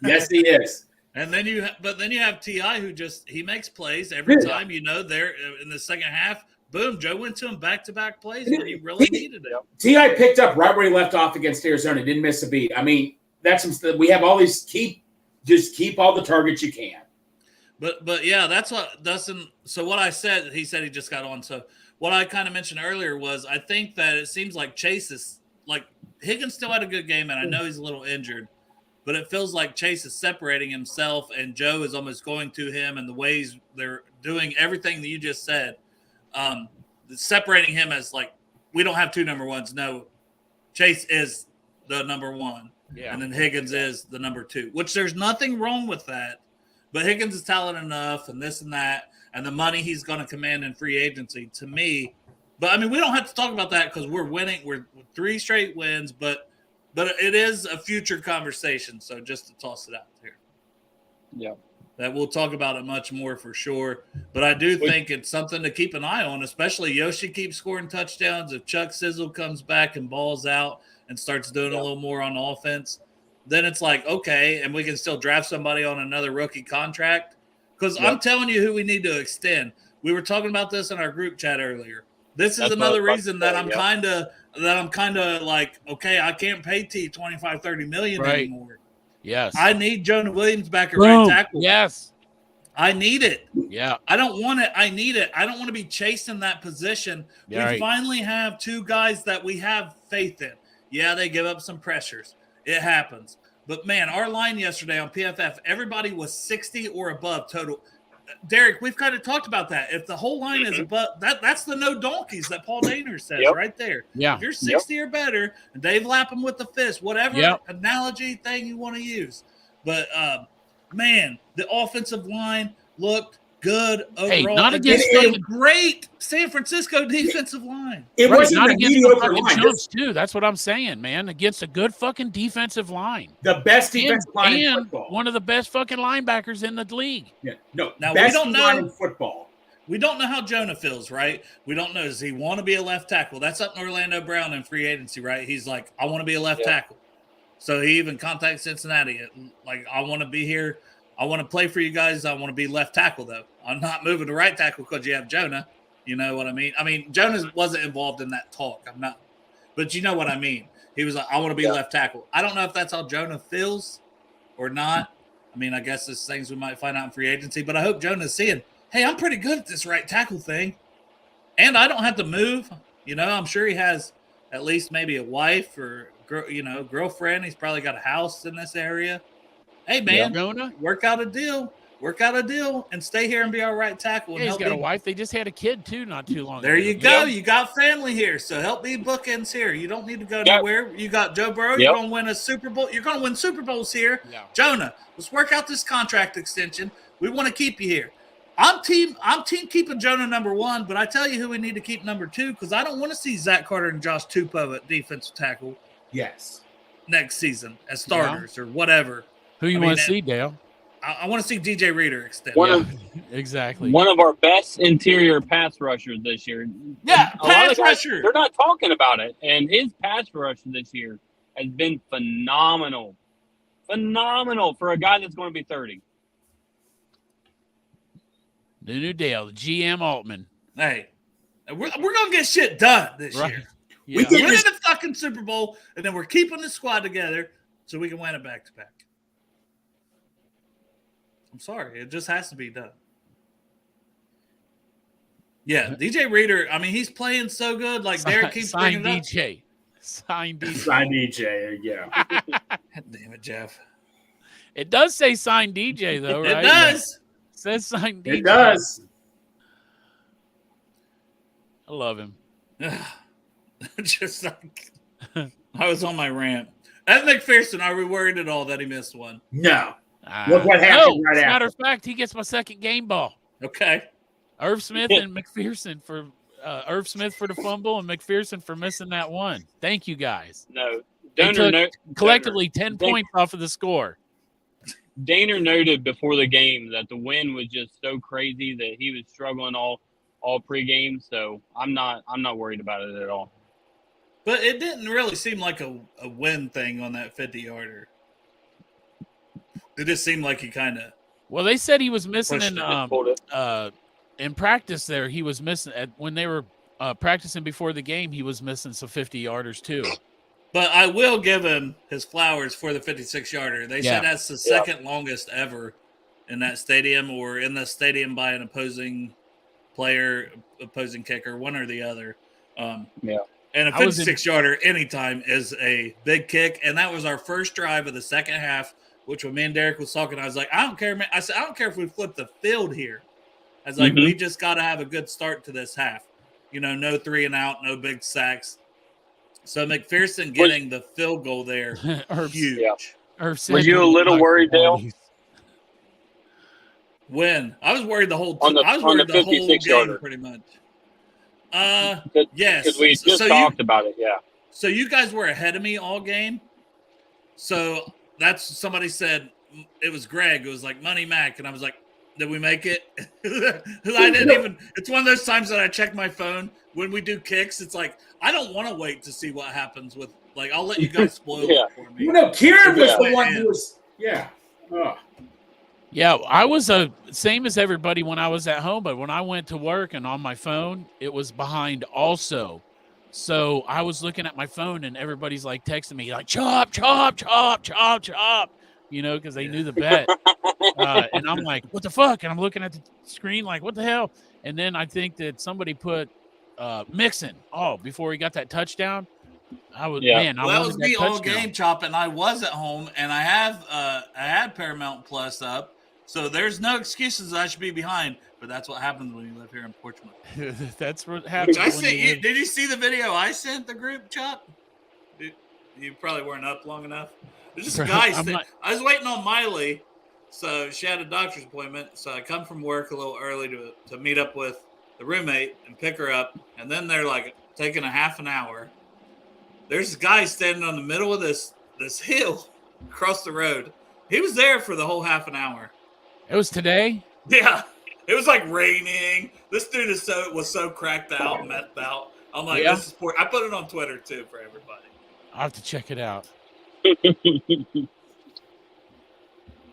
Yes, he is. And then you have T.I. who he makes plays every time, there in the second half. Boom, Joe went to him back-to-back plays when he really needed it. T.I. picked up right where he left off against Arizona. Didn't miss a beat. I mean, we have all these keep all the targets you can. But yeah, that's what Dustin. So what I said, he said he just got on. So what I kind of mentioned earlier was I think that it seems like Chase is like Higgins still had a good game, and I know he's a little injured, but it feels like Chase is separating himself, and Joe is almost going to him, and the ways they're doing everything that you just said. Separating him as like we don't have two number ones. No, Chase is the number one, and then Higgins is the number two. Which there's nothing wrong with that, but Higgins is talented enough, and this and that, and the money he's going to command in free agency. To me, but I mean we don't have to talk about that because we're winning. We're 3 straight wins, but it is a future conversation. So just to toss it out there, that we'll talk about it much more for sure. But I do think it's something to keep an eye on, especially Yoshi keeps scoring touchdowns. If Chuck Sizzle comes back and balls out and starts doing a little more on offense, then it's like, okay, and we can still draft somebody on another rookie contract. Because I'm telling you who we need to extend. We were talking about this in our group chat earlier. This is another reason that I'm kind of like, okay, I can't pay T 25, 30 million anymore. Yes. I need Jonah Williams back at right tackle. Yes. I need it. Yeah. I don't want it. I need it. I don't want to be chasing that position. We finally have 2 guys that we have faith in. Yeah, they give up some pressures. It happens. But, man, our line yesterday on PFF, everybody was 60 or above total. Derek, we've kind of talked about that. If the whole line is above, that's the no donkeys that Paul Daner says right there. Yeah. If you're 60 or better, and Dave Lapham with the fist, whatever analogy thing you want to use. But, man, the offensive line looked good overall. Hey, not against a great San Francisco defensive line. It wasn't not a against the mediocre fucking line. Chumps, too. That's what I'm saying, man. Against a good fucking defensive line. The best defensive line in and football. One of the best fucking linebackers in the league. Yeah. No, now, best we don't line know in football. We don't know how Jonah feels, right? We don't know. Does he want to be a left tackle? That's up to Orlando Brown in free agency, right? He's like, I want to be a left tackle. So he even contacted Cincinnati. Like, I want to be here. I want to play for you guys. I want to be left tackle, though. I'm not moving to right tackle because you have Jonah. You know what I mean? I mean, Jonah wasn't involved in that talk. I'm not. But you know what I mean. He was like, I want to be left tackle. I don't know if that's how Jonah feels or not. I mean, I guess there's things we might find out in free agency. But I hope Jonah's seeing, hey, I'm pretty good at this right tackle thing. And I don't have to move. You know, I'm sure he has at least maybe a wife or, girlfriend. He's probably got a house in this area. Hey, man, work out a deal. Work out a deal and stay here and be our right tackle. And he's got a wife. They just had a kid, too, not too long ago. There you go. You got family here. So help me bookends here. You don't need to go nowhere. You got Joe Burrow. You're going to win a Super Bowl. You're going to win Super Bowls here. Yeah. Jonah, let's work out this contract extension. We want to keep you here. I'm team keeping Jonah number 1, but I tell you who we need to keep number 2 because I don't want to see Zach Carter and Josh Tupou at defensive tackle. Yes. Next season as starters or whatever. Who you want to see, Dale? I want to see DJ Reader extend. Exactly. One of our best interior pass rushers this year. Yeah, pass rusher. They're not talking about it. And his pass rush this year has been phenomenal. Phenomenal for a guy that's going to be 30. The new Dale, the GM Altman. Hey, we're going to get shit done this year. Yeah. We win the fucking Super Bowl, and then we're keeping the squad together so we can win it back-to-back. I'm sorry. It just has to be done. Yeah, DJ Reader. I mean, he's playing so good. Like Derek keeps Sign bringing it DJ. Sign DJ. Sign DJ, yeah. up. God damn it, Jeff. It does say sign DJ though, right? It does. It says sign DJ. It does. I love him. Just like I was on my rant. Ed McPherson, are we worried at all that he missed one? No. Look what happened right as a after. matter of fact, he gets my second game ball. Okay. Irv Smith and McPherson for Irv Smith for the fumble and McPherson for missing that one. Thank you guys. No, They took collectively 10 points off of the score. Daner noted before the game that the wind was just so crazy that he was struggling all pregame. So I'm not worried about it at all. But it didn't really seem like a win thing on that 50-yarder. It just seemed like he kind of. Well, they said he was missing in practice there. He was missing when they were practicing before the game. He was missing some 50-yarders too. But I will give him his flowers for the 56-yarder. They said that's the second longest ever in that stadium or in the stadium by an opposing player, opposing kicker, one or the other. And a 56-yarder anytime is a big kick. And that was our first drive of the second half, which when me and Derek was talking, I was like, I don't care, man. I said, I don't care if we flip the field here. I was like, we just got to have a good start to this half. You know, no 3 and out, no big sacks. So McPherson getting the field goal there, huge. Yeah. Were you a little worried, Dale? When? I was worried the whole time. I was worried the whole game, yarder. pretty much. Yes. Because we just talked about it, yeah. So you guys were ahead of me all game. So that's somebody said it was Greg. It was like Money Mac, and I was like, "Did we make it?" I didn't even. It's one of those times that I check my phone when we do kicks. It's like I don't want to wait to see what happens with. Like I'll let you guys spoil it for me. No, Kieran was the one who was. Yeah. Oh. Yeah, I was same as everybody when I was at home, but when I went to work and on my phone, it was behind also. So I was looking at my phone and everybody's like texting me like chop, chop, chop, chop, chop, you know, because they knew the bet. And I'm like, what the fuck? And I'm looking at the screen like, what the hell? And then I think that somebody put Mixon before he got that touchdown. I was man. Well, that was me all game, Chop, and I was at home, and I had Paramount Plus up, so there's no excuses I should be behind. But that's what happens when you live here in Portsmouth. That's what happens. Did you see the video I sent the group, Chop? You probably weren't up long enough. There's just guys. I was waiting on Miley, so she had a doctor's appointment. So I come from work a little early to meet up with the roommate and pick her up, and then they're like taking a half an hour. There's a guy standing on the middle of this hill across the road. He was there for the whole half an hour. It was today? Yeah. It was like raining. This dude was so cracked out and methed out. I'm like, this is poor. I put it on Twitter too for everybody. I'll have to check it out.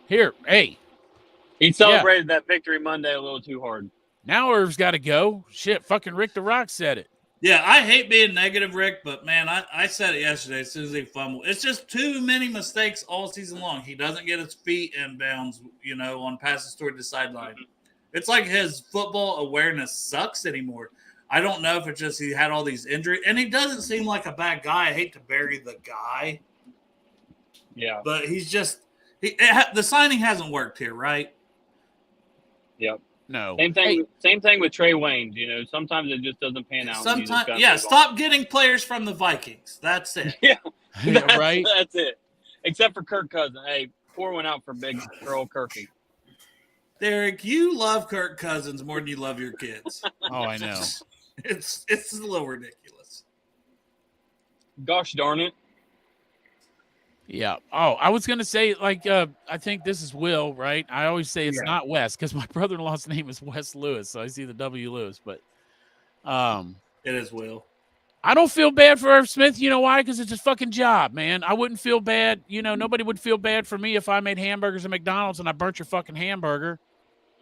Here, hey. He celebrated that victory Monday a little too hard. Now Irv's got to go. Shit, fucking Rick the Rock said it. Yeah, I hate being negative, Rick, but, man, I said it yesterday as soon as he fumbled. It's just too many mistakes all season long. He doesn't get his feet in bounds, you know, on passes toward the sideline. It's like his football awareness sucks anymore. I don't know if it's just he had all these injuries. And he doesn't seem like a bad guy. I hate to bury the guy. Yeah. But he's just the signing hasn't worked here, right? Yep. No. Same thing with Trey Waynes. You know, sometimes it just doesn't pan out. Sometimes, stop getting players from the Vikings. That's it. Right. That's it. Except for Kirk Cousins. Hey, pour one out for old Kirky. Derek, you love Kirk Cousins more than you love your kids. Oh, I know. It's a little ridiculous. Gosh darn it. Yeah. Oh, I was going to say, like, I think this is Will, right? I always say it's not Wes because my brother-in-law's name is Wes Lewis, so I see the W. Lewis, but it is Will. I don't feel bad for Irv Smith. You know why? Because it's his fucking job, man. I wouldn't feel bad. You know, nobody would feel bad for me if I made hamburgers at McDonald's and I burnt your fucking hamburger.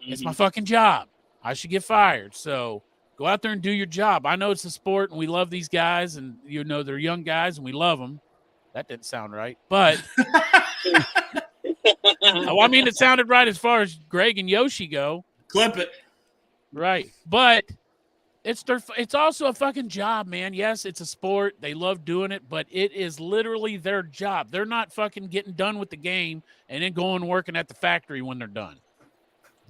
Mm-hmm. It's my fucking job. I should get fired. So go out there and do your job. I know it's a sport and we love these guys and, you know, they're young guys and we love them. That didn't sound right, but I mean, it sounded right as far as Greg and Yoshi go. Clip it. Right. But It's also a fucking job, man. Yes, it's a sport. They love doing it, but it is literally their job. They're not fucking getting done with the game and then going and working at the factory when they're done.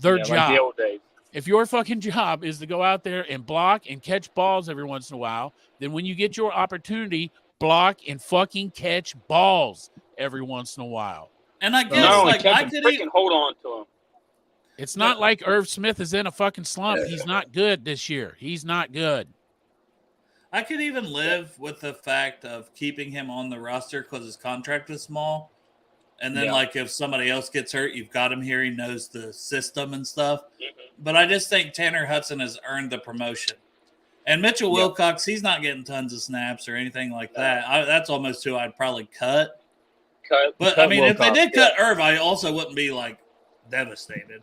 Their job. Like the old days. If your fucking job is to go out there and block and catch balls every once in a while, then when you get your opportunity, block and fucking catch balls every once in a while. And I guess No, like I could freaking hold on to him. It's not like Irv Smith is in a fucking slump. He's not good this year. He's not good. I could even live with the fact of keeping him on the roster because his contract is small. And then, like, if somebody else gets hurt, you've got him here. He knows the system and stuff. Mm-hmm. But I just think Tanner Hudson has earned the promotion. And Mitchell Wilcox, he's not getting tons of snaps or anything like that. That's almost who I'd probably cut. But, I mean, Wilcox, if they did cut Irv, I also wouldn't be, like, devastated.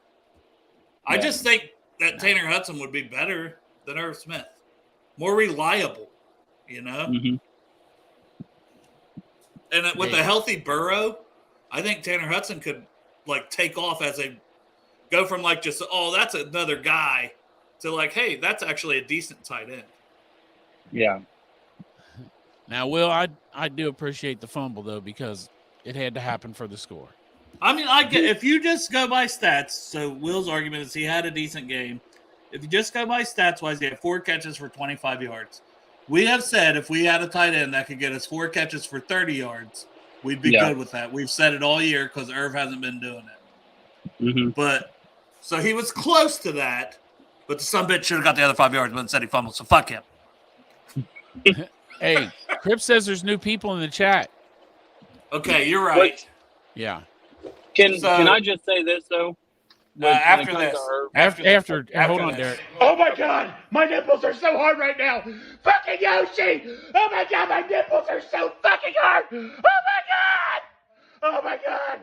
I just think that Tanner Hudson would be better than Irv Smith. More reliable, you know? Mm-hmm. And with a healthy Burrow, I think Tanner Hudson could, like, take off go from, like, just, oh, that's another guy to, like, hey, that's actually a decent tight end. Yeah. Now, Will, I do appreciate the fumble, though, because it had to happen for the score. I mean, I get if you just go by stats. So Will's argument is he had a decent game. If you just go by stats-wise, he had 4 catches for 25 yards. We have said if we had a tight end that could get us 4 catches for 30 yards, we'd be good with that. We've said it all year because Irv hasn't been doing it. Mm-hmm. But so he was close to that, but the sumbitch should have got the other 5 yards, but instead he fumbled. So fuck him. Hey, Crip says there's new people in the chat. Okay, you're right. Yeah. Can I just say this though? After this, hold on, Derek. Oh my God, my nipples are so hard right now. Fucking Yoshi! Oh my God, my nipples are so fucking hard. Oh my God! Oh my God!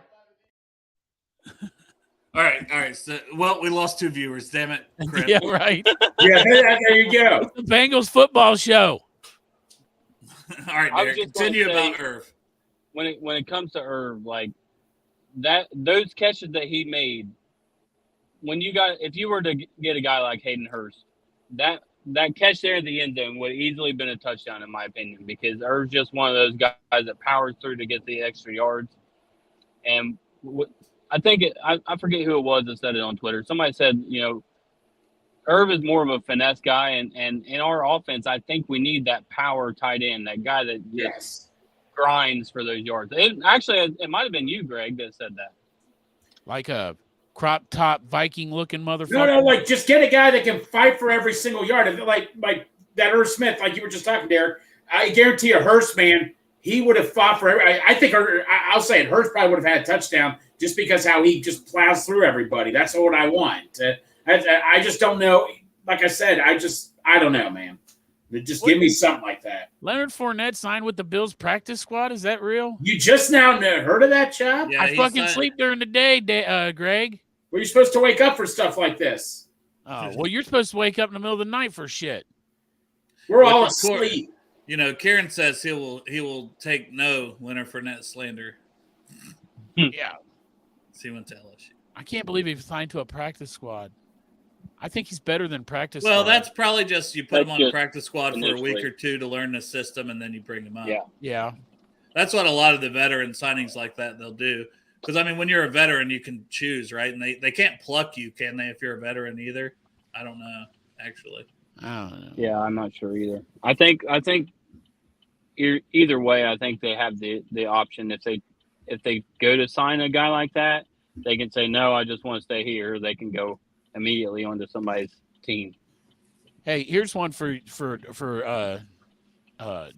All right. So, well, we lost 2 viewers. Damn it, Chris. Yeah, right. Yeah, there you go. It's the Bengals football show. All right, Derek, continue about Irv. When it comes to Irv, like those catches that he made, if you were to get a guy like Hayden Hurst, that catch there in the end zone would have easily been a touchdown in my opinion, because Irv's just one of those guys that powers through to get the extra yards. And I think I forget who it was that said it on Twitter. Somebody said, Irv is more of a finesse guy, and in our offense, I think we need that power tight end, that guy that just grinds for those yards. It might have been you, Greg, that said that. Like a crop top Viking looking motherfucker. No, like just get a guy that can fight for every single yard. Like that Irv Smith, like you were just talking there. I guarantee a Hurst, man, he would have fought for every. I think I'll say it. Hurst probably would have had a touchdown just because how he just plows through everybody. That's what I want. I just don't know. Like I said, I don't know, man. Just give me something like that. Leonard Fournette signed with the Bills practice squad. Is that real? You just now heard of that, Chad? Yeah, I fucking sleep during the day, Greg. Well, you're supposed to wake up for stuff like this. Oh, well, you're supposed to wake up in the middle of the night for shit. We're all asleep. Kieran says he will take no Leonard Fournette slander. Yeah. See when to LSU. I can't believe he signed to a practice squad. I think he's better than practice squad. Well, squad. that's probably just you put him on a practice squad for a week or two to learn the system, and then you bring him up. Yeah. That's what a lot of the veteran signings like that they'll do. Because, I mean, when you're a veteran, you can choose, right? And they can't pluck you, can they, if you're a veteran either? I don't know, actually. I don't know. Yeah, I'm not sure either. I think either way, I think they have the option. If they go to sign a guy like that, they can say, no, I just want to stay here. They can go immediately onto somebody's team. Hey, here's one for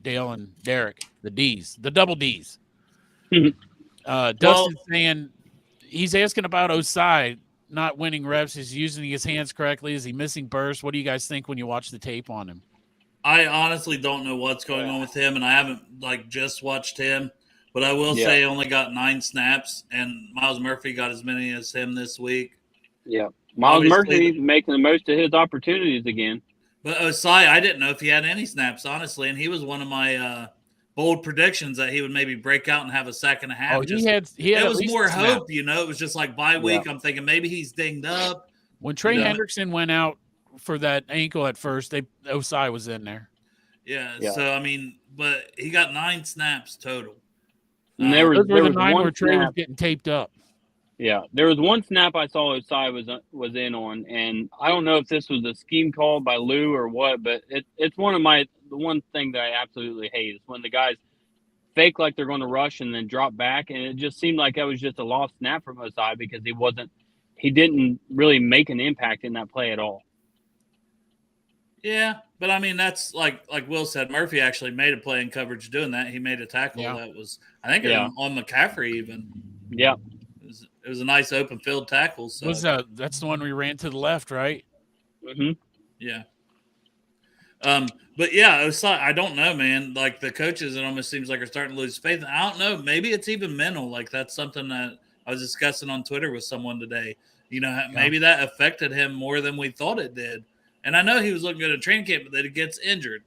Dale and Derek, the double D's. Dustin's saying he's asking about Osai not winning reps. Is he using his hands correctly? Is he missing bursts? What do you guys think when you watch the tape on him? I honestly don't know what's going on with him, and I haven't just watched him. But I will say he only got 9 snaps, and Miles Murphy got as many as him this week. Yeah. Miles Murphy making the most of his opportunities again. But Osai, I didn't know if he had any snaps, honestly, and he was one of my bold predictions that he would maybe break out and have a sack and a half. Oh, he had it was more hope, It was just like bye week. I'm thinking maybe he's dinged up. When Trey Hendrickson went out for that ankle at first. Osai was in there. Yeah, Yeah. so I mean, but he got 9 snaps total. And Those were there the was 9 one where Trey was snap. getting taped up. Yeah, there was one snap I saw Osai was in on, and I don't know if this was a scheme call by Lou or what, but it's the one thing that I absolutely hate is when the guys fake like they're going to rush and then drop back, and it just seemed like that was just a lost snap from Osai because he didn't really make an impact in that play at all. Yeah, but I mean that's like Will said. Murphy actually made a play in coverage doing that. He made a tackle that was, I think, on McCaffrey even. Yeah, it was a nice open field tackle. So that's the one we ran to the left, right? Mm-hmm. Yeah. But yeah, I don't know, man. Like the coaches, it almost seems like are starting to lose faith. I don't know. Maybe it's even mental. Like that's something that I was discussing on Twitter with someone today. Maybe that affected him more than we thought it did. And I know he was looking good at training camp, but then he gets injured.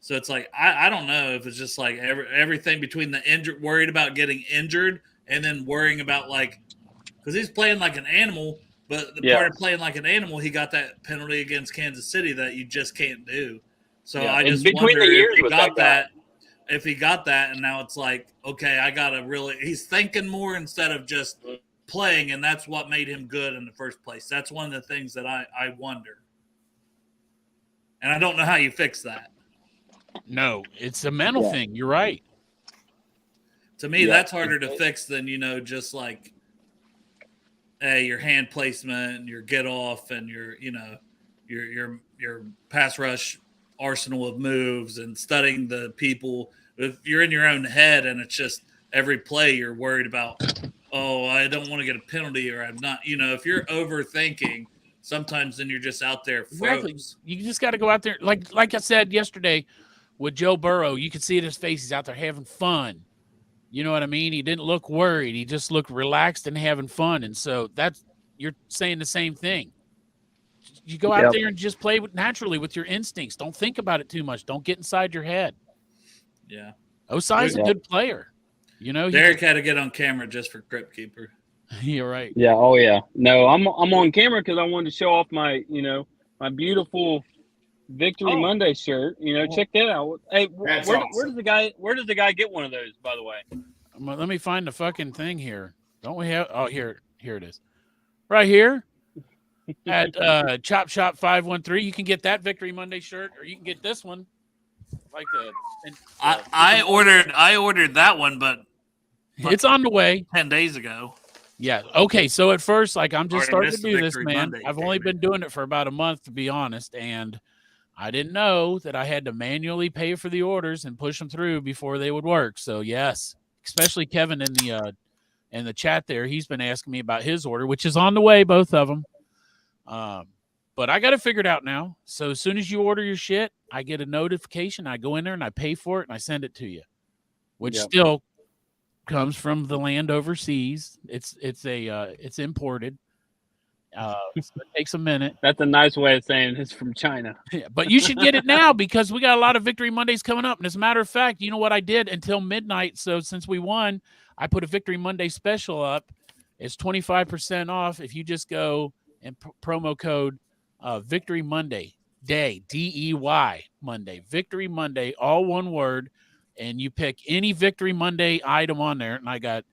So it's like I don't know if it's just like everything between the worried about getting injured and then worrying about because he's playing like an animal. But the part of playing like an animal, he got that penalty against Kansas City that you just can't do. So I just wonder if he got that. If he got that, and now it's like, okay, I got to really – he's thinking more instead of just playing, and that's what made him good in the first place. That's one of the things that I wonder. And I don't know how you fix that. No, it's a mental thing. You're right. To me, that's harder to fix than, just like – your hand placement and your get off and your pass rush arsenal of moves and studying the people. If you're in your own head and it's just every play you're worried about, oh, I don't want to get a penalty or I'm not, if you're overthinking, sometimes then you're just out there froze. Exactly. You just got to go out there. Like I said yesterday with Joe Burrow, you could see it in his face. He's out there having fun. You know what I mean? He didn't look worried. He just looked relaxed and having fun. And so you're saying the same thing. You go out there and just play naturally with your instincts. Don't think about it too much. Don't get inside your head. Yeah. Osai's a good player. Derek had to get on camera just for Crypt Keeper. You're right. Yeah. Oh yeah. No, I'm on camera because I wanted to show off my my beautiful Victory Monday shirt. Check that out. Hey, where does the guy get one of those, by the way? Let me find the fucking thing here. Don't we have? Oh, here it is, right here at Chop Shop 513. You can get that Victory Monday shirt, or you can get this one. I ordered that one, but it's on the way. 10 days ago. Yeah. Okay. So at first, I'm just starting to do this, man. Monday, I've only been doing it for about a month, to be honest, and I didn't know that I had to manually pay for the orders and push them through before they would work. So yes, especially Kevin in the chat there, he's been asking me about his order, which is on the way, both of them. But I got it figured out now. So as soon as you order your shit, I get a notification. I go in there and I pay for it and I send it to you, which still comes from the land overseas. It's imported. So it takes a minute. That's a nice way of saying it's from China. Yeah, but you should get it now because we got a lot of Victory Mondays coming up. And as a matter of fact, you know what I did until midnight? So since we won, I put a Victory Monday special up. It's 25% off if you just go and promo code Victory Monday Day, DEY Monday, Victory Monday, all one word, and you pick any Victory Monday item on there. And I got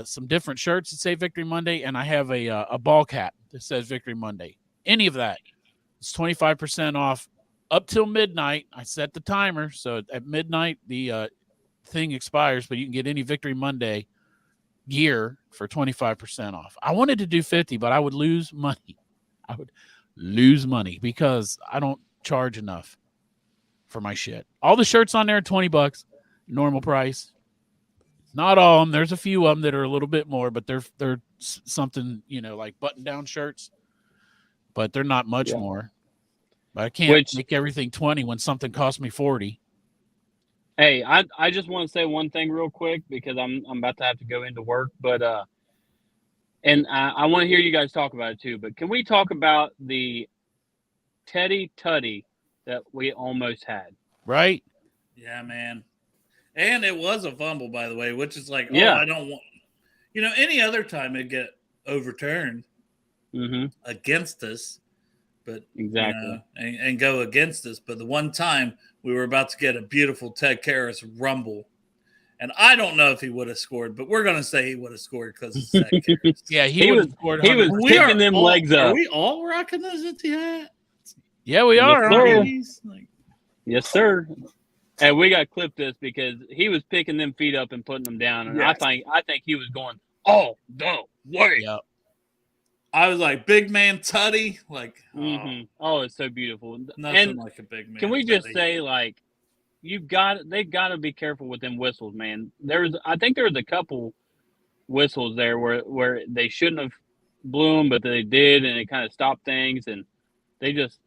some different shirts that say Victory Monday, and I have a ball cap that says Victory Monday. Any of that, it's 25% off up till midnight. I set the timer, so at midnight the thing expires, but you can get any Victory Monday gear for 25% off. I wanted to do 50, but I would lose money. I would lose money because I don't charge enough for my shit. All the shirts on there are $20, normal price. Not all of them. There's a few of them that are a little bit more, but they're something, like button-down shirts. But they're not much more. But I can't make everything 20 when something costs me 40. Hey, I just want to say one thing real quick because I'm about to have to go into work, but and I want to hear you guys talk about it too. But can we talk about the Teddy Tutty that we almost had? Right? Yeah, man. And it was a fumble, by the way, which is like, yeah. I don't want, any other time it'd get overturned against us. but Exactly. and go against us. But the one time we were about to get a beautiful Ted Karras rumble, and I don't know if he would have scored, but we're going to say he would have scored because of Ted Karras. Yeah, He would was have scored. he was 100%. picking them legs Are up. we all rocking those Etihad? Yeah, we Yes, are. sir. aren't we? Like, Yes, sir. And we got to clip this because he was picking them feet up and putting them down, and Yes. I think he was going all the way. Yep. I was like, big man Tutty. Like, Oh, it's so beautiful. nothing And like a big man. can we just Tutty. say, like, they've got to be careful with them whistles, man. I think there was a couple whistles there where they shouldn't have blew them, but they did, and it kind of stopped things, and they just,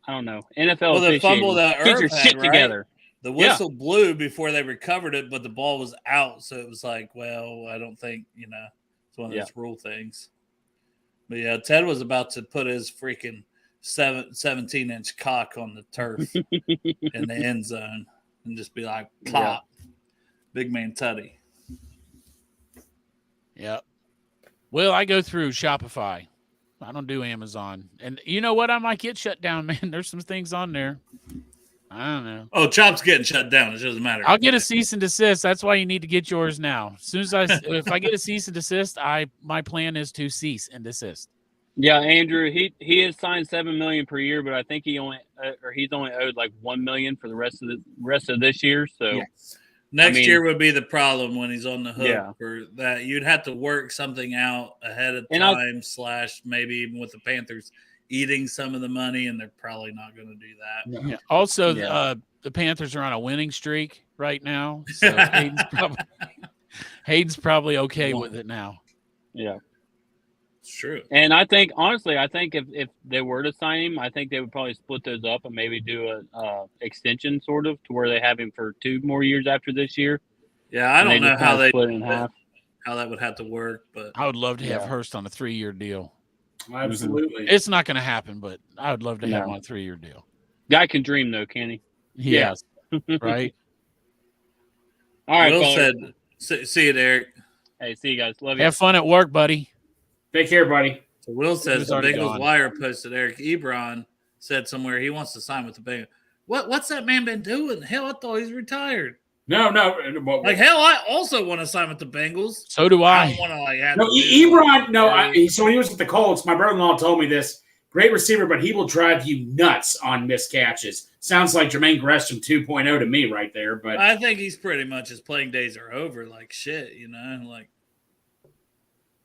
I don't know. NFL Well, the fumble officiating, that get your Irv had, shit right? together. The whistle blew before they recovered it, but the ball was out. So it was like, well, I don't think, it's one of those rule things. But yeah, Ted was about to put his freaking 17-inch cock on the turf in the end zone and just be like, plop. Yeah. Big man Tutty. Yep. Well, I go through Shopify. I don't do Amazon. And you know what? I might get shut down, man. There's some things on there. I don't know. Oh, Chop's getting shut down. It doesn't matter. I'll get a cease and desist. That's why you need to get yours now. As soon as if I get a cease and desist, my plan is to cease and desist. Yeah, Andrew, he has signed $7 million per year, but I think he's only owed like $1 million for the rest of this year. So next year would be the problem when he's on the hook for that. You'd have to work something out ahead of time / maybe even with the Panthers eating some of the money, and they're probably not going to do that. Yeah. Also, the Panthers are on a winning streak right now, so Hayden's probably okay with it now. Yeah. It's true. And I think, honestly, if they were to sign him, I think they would probably split those up and maybe do a extension sort of to where they have him for 2 more years after this year. Yeah, I don't know how they split it in half. How that would have to work, but I would love to have Hurst on a 3-year deal. Absolutely. It's not going to happen, but I would love to have him on a 3-year deal. Guy can dream, though, can he? Yes. Right? All right, Will said, see you, Derek. Hey, see you guys. Love you. Have fun at work, buddy. Take care, buddy. So Will says the Bengals gone. Wire posted Eric Ebron said somewhere he wants to sign with the Bengals. What's that man been doing? Hell, I thought he's retired. No. Like, hell, I also want to sign with the Bengals. So do I. I don't want to, like, have Ebron, so when he was with the Colts, my brother-in-law told me this. Great receiver, but he will drive you nuts on missed catches. Sounds like Jermaine Gresham 2.0 to me right there. But I think he's pretty much his playing days are over. Like, shit, like,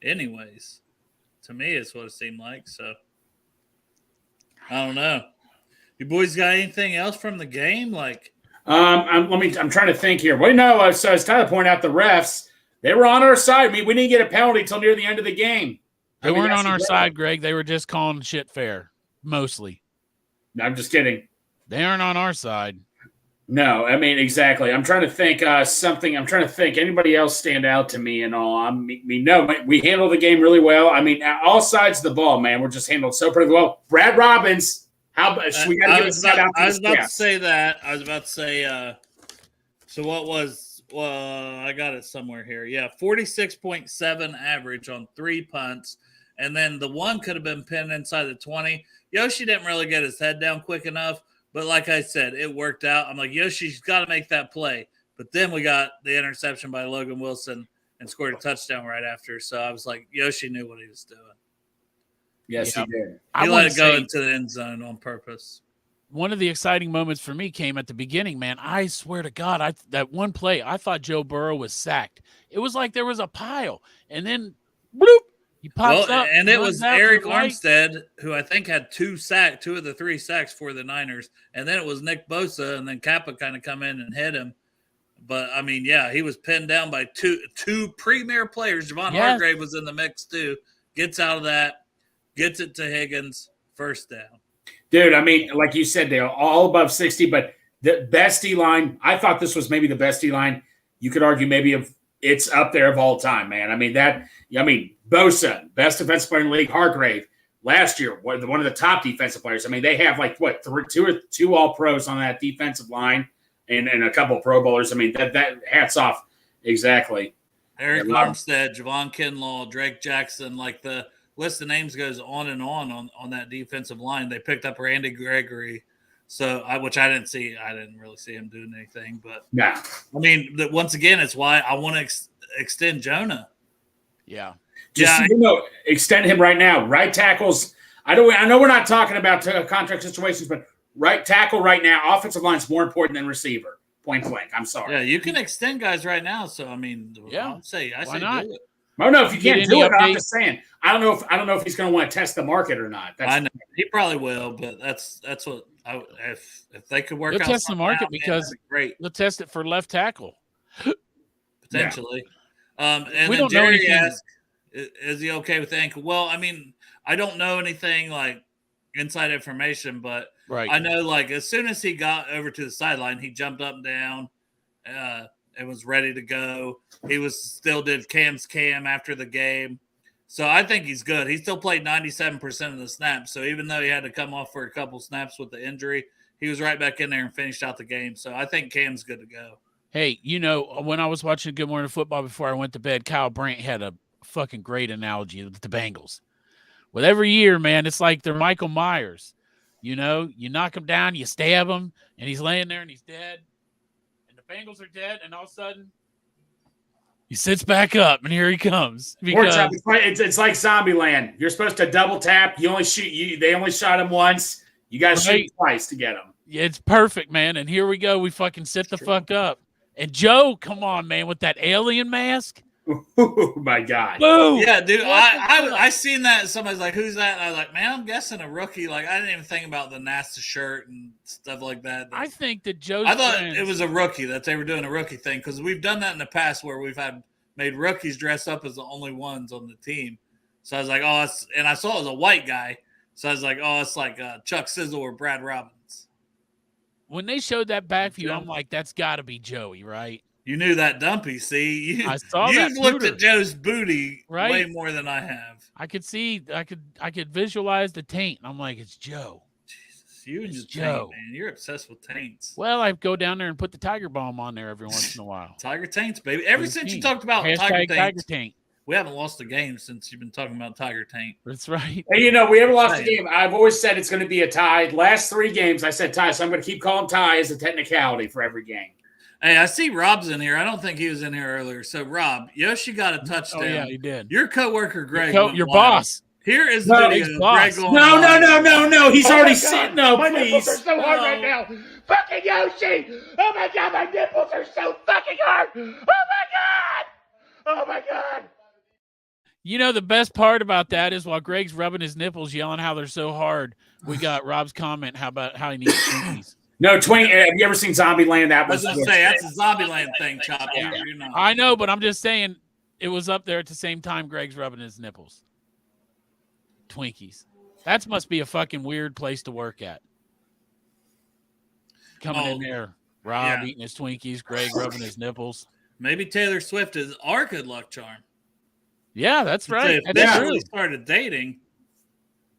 anyways. To me, it's what it seemed like. So, I don't know. You boys got anything else from the game? Like, I'm trying to think here. Well, no, so I was trying to point out the refs. They were on our side. I mean, we didn't get a penalty until near the end of the game. They weren't on our side, Greg. They were just calling shit fair, mostly. I'm just kidding. They aren't on our side. No, I mean, exactly. I'm trying to think something. I'm trying to think. Anybody else stand out to me and all? No, we handled the game really well. I mean, all sides of the ball, man, we're just handled so pretty well. Brad Robbins, we got to give a shout out to I was about to say that. I was about to say, so what was, I got it somewhere here. Yeah, 46.7 average on 3 punts. And then the one could have been pinned inside the 20. Yoshi didn't really get his head down quick enough. But like I said, it worked out. I'm like, Yoshi's got to make that play. But then we got the interception by Logan Wilson and scored a touchdown right after. So I was like, Yoshi knew what he was doing. Yes, he did. He let it go into the end zone on purpose. One of the exciting moments for me came at the beginning, man. I swear to God, that one play, I thought Joe Burrow was sacked. It was like there was a pile. And then, bloop, he pops up. And it was Eric Armstead, who I think had 2 of the 3 sacks for the Niners. And then it was Nick Bosa, and then Kappa kind of come in and hit him. But, I mean, yeah, he was pinned down by two premier players. Javon Hargrave was in the mix, too. Gets out of that, gets it to Higgins, first down. Dude, I mean, like you said, they're all above 60, but the best D-line, I thought this was maybe the best D-line. You could argue maybe it's up there of all time, man. I mean, Bosa, best defensive player in the league. Hargrave, last year, one of the top defensive players. I mean, they have like, two all-pros on that defensive line and a couple of Pro Bowlers. I mean, that hats off. Exactly. Eric Armstead, Javon Kinlaw, Drake Jackson, like the list of names goes on and on that defensive line. They picked up Randy Gregory, which I didn't see. I didn't really see him doing anything. But yeah, I mean, once again, it's why I want to extend Jonah. Yeah. Extend him right now. Right tackles. I know we're not talking about contract situations, but right tackle right now, offensive line is more important than receiver. Point blank. I'm sorry. Yeah, you can extend guys right now. So I mean, yeah. I say not? do it. I don't know if you can't do it. Update? I'm just saying. I don't know if he's going to want to test the market or not. I know he probably will, but that's what if they could work He'll out. Test the market out, because man, great. They'll test it for left tackle Potentially. And we then don't know Jerry anything. asked, "Is he okay with the ankle?" Well, I mean, I don't know anything like inside information, but I know like as soon as he got over to the sideline, he jumped up and down. And was ready to go. He still did Cam's cam after the game. So I think he's good. He still played 97% of the snaps. So even though he had to come off for a couple snaps with the injury, he was right back in there and finished out the game. So I think Cam's good to go. Hey, when I was watching Good Morning Football before I went to bed, Kyle Brandt had a fucking great analogy with the Bengals. With every year, man, it's like they're Michael Myers. You knock him down, you stab him, and he's laying there and he's dead. Bengals are dead, and all of a sudden he sits back up, and here he comes. It's like Zombieland. You're supposed to double tap. You only shoot. They only shot him once. You got to shoot twice to get him. Yeah, it's perfect, man. And here we go. We fucking sit the fuck up. And Joe, come on, man, with that alien mask. Oh my God! Boom! Yeah, dude. I seen that. Somebody's like, "Who's that?" And I was like, "Man, I'm guessing a rookie." Like, I didn't even think about the NASA shirt and stuff like that. I think that Joe's. I thought it was a rookie that they were doing a rookie thing because we've done that in the past where we've made rookies dress up as the only ones on the team. So I was like, "Oh," and I saw it was a white guy. So I was like, "Oh, it's like Chuck Sizzle or Brad Robbins." When they showed that back view, I'm like, "That's got to be Joey, right?" You knew that dumpy. See, I saw you've that looked booter. at Joe's booty Right? way more than I have. I could see, I could visualize the taint. I'm like, it's Joe. Jesus, you and your Joe. taint, man. You're obsessed with taints. Well, I go down there and put the Tiger Balm on there every once in a while. Tiger taints, baby. Ever since you talked about Hashtag Tiger taint, we haven't lost a game since you've been talking about Tiger taint. That's right. Hey, we haven't lost a game. I've always said it's going to be a tie. Last 3 games, I said tie, so I'm going to keep calling tie as a technicality for every game. Hey, I see Rob's in here. I don't think he was in here earlier. So, Rob, Yoshi got a touchdown. Oh, yeah, he did. Your coworker, Greg. Your boss. Here is the video of Greg going No. He's already sitting. No, my please. nipples are so hard right now. Fucking Yoshi. Oh, my God. My nipples are so fucking hard. Oh, my God. Oh, my God. The best part about that is while Greg's rubbing his nipples, yelling how they're so hard, we got Rob's comment about how he needs Twinkies. No, have you ever seen Zombieland? That was going to say, that's a Zombieland thing, Chop. Yeah. I know, but I'm just saying it was up there at the same time Greg's rubbing his nipples. Twinkies. That must be a fucking weird place to work at. Coming in there, Rob eating his Twinkies, Greg rubbing his nipples. Maybe Taylor Swift is our good luck charm. Yeah, that's right. If they really started dating,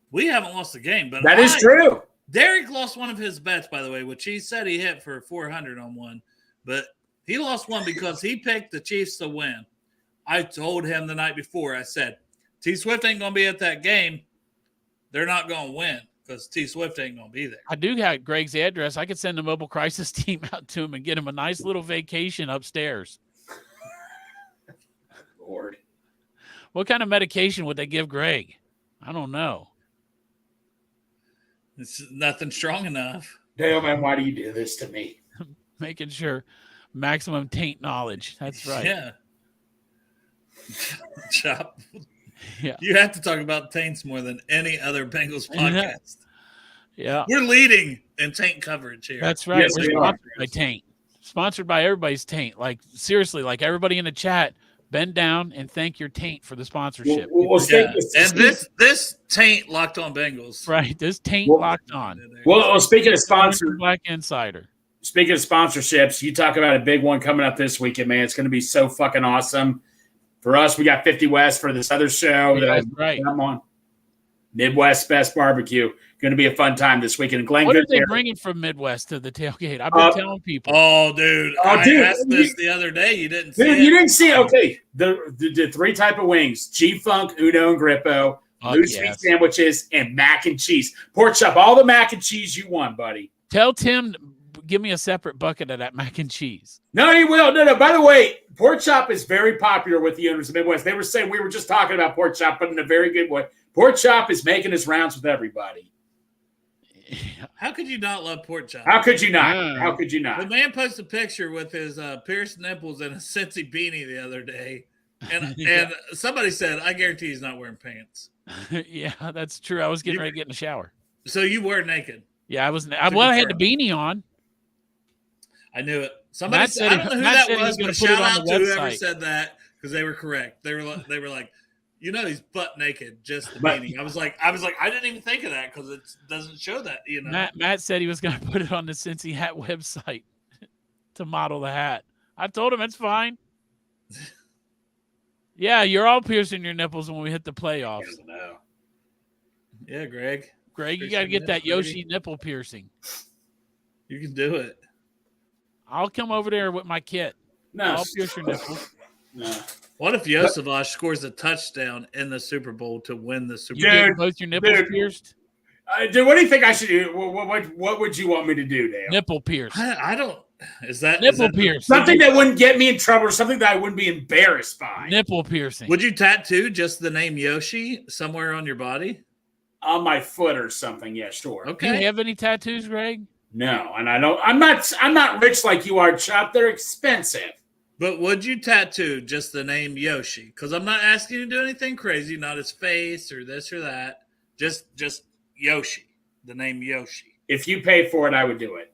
we haven't lost a game. But that is true. Derek lost one of his bets, by the way, which he said he hit for 400 on one. But he lost one because he picked the Chiefs to win. I told him the night before, I said, T Swift ain't going to be at that game. They're not going to win because T Swift ain't going to be there. I do have Greg's address. I could send the mobile crisis team out to him and get him a nice little vacation upstairs. Lord. What kind of medication would they give Greg? I don't know. It's nothing strong enough. Damn, man, why do you do this to me? Making sure maximum taint knowledge. That's right. Yeah. Chop. Yeah. You have to talk about taints more than any other Bengals podcast. Yeah. We're leading in taint coverage here. That's right. Yes, we're sponsored by Taint. Sponsored by everybody's Taint. Like, seriously, like everybody in the chat, bend down and thank your Taint for the sponsorship. And this Taint locked on Bengals. Right. This Taint locked on. Well, speaking of sponsors, Black Insider. Speaking of sponsorships, you talk about a big one coming up this weekend, man. It's going to be so fucking awesome. For us, we got 50 West for this other show that I'm on. Midwest Best Barbecue. Going to be a fun time this weekend. Glenn, what are they bringing from Midwest to the tailgate? I've been telling people. Oh, dude. I asked this the other day. You didn't see it. You didn't see it. Okay. The 3 type of wings. G-Funk, Uno, and Grippo. loose meat yes. sandwiches, and mac and cheese. Pork chop, all the mac and cheese you want, buddy. Tell Tim, give me a separate bucket of that mac and cheese. No, he will. No. By the way, pork chop is very popular with the owners of the Midwest. They were saying we were just talking about pork chop, but in a very good way. Pork chop is making his rounds with everybody. How could you not love pork chop? How could you not? How could you The not? man posted a picture with his pierced nipples and a Cincy beanie the other day. And somebody said, I guarantee he's not wearing pants. Yeah, that's true. I was getting ready to get in the shower. So you were naked. Yeah, I was. Well, I had the beanie on. I knew it. Somebody Matt said, I don't know who Matt that was, gonna but put it shout on out the to whoever website. said that because they were correct. They were like, you know, he's butt naked, just the beanie. I was like, I didn't even think of that because it doesn't show that. You know, Matt said he was going to put it on the Cincy hat website to model the hat. I told him it's fine. Yeah, you're all piercing your nipples when we hit the playoffs. No. Yeah, Greg. Greg, you got to get that Yoshi nipple piercing. You can do it. I'll come over there with my kit. No. I'll pierce your nipples. No. What if Yosevich scores a touchdown in the Super Bowl to win the Super You Bowl? get both your nipples pierced? Dude, what do you think I should do? What would you want me to do, Dale? Nipple pierce. I don't. Is that Nipple pierce. Something that wouldn't get me in trouble or something that I wouldn't be embarrassed by. Nipple piercing. Would you tattoo just the name Yoshi somewhere on your body? On my foot or something, yeah, sure. Do Okay. you have any tattoos, Greg? No, and I don't. I'm not rich like you are, Chop. They're expensive. But would you tattoo just the name Yoshi? Because I'm not asking you to do anything crazy, not his face or this or that. Just Yoshi, the name Yoshi. If you pay for it, I would do it.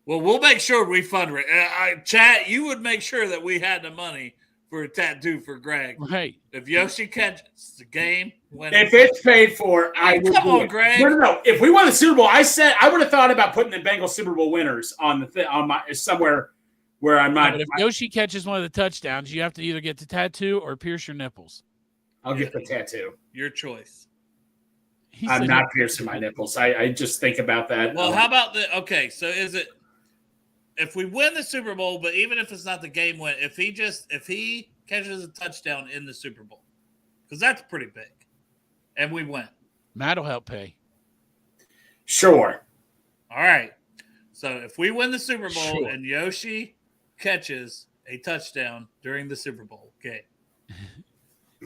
Well, we'll make sure we fundraise. Chat, you would make sure that we had the money for a tattoo for Greg. Right. If Yoshi catches the game, If it's paid for, I would come do on, it. Greg. No. If we won the Super Bowl, I said I would have thought about putting the Bengals Super Bowl winners on my somewhere where I might. But if Yoshi catches one of the touchdowns, you have to either get the tattoo or pierce your nipples. I'll get the tattoo. Your choice. He I'm said not he- piercing my nipples. I just think about that. Well, how about so is it if we win the Super Bowl, but even if it's not the game win, if he catches a touchdown in the Super Bowl, because that's pretty big, and we win. Matt will help pay. Sure. All right. So if we win the Super Bowl Sure. and Yoshi catches a touchdown during the Super Bowl game,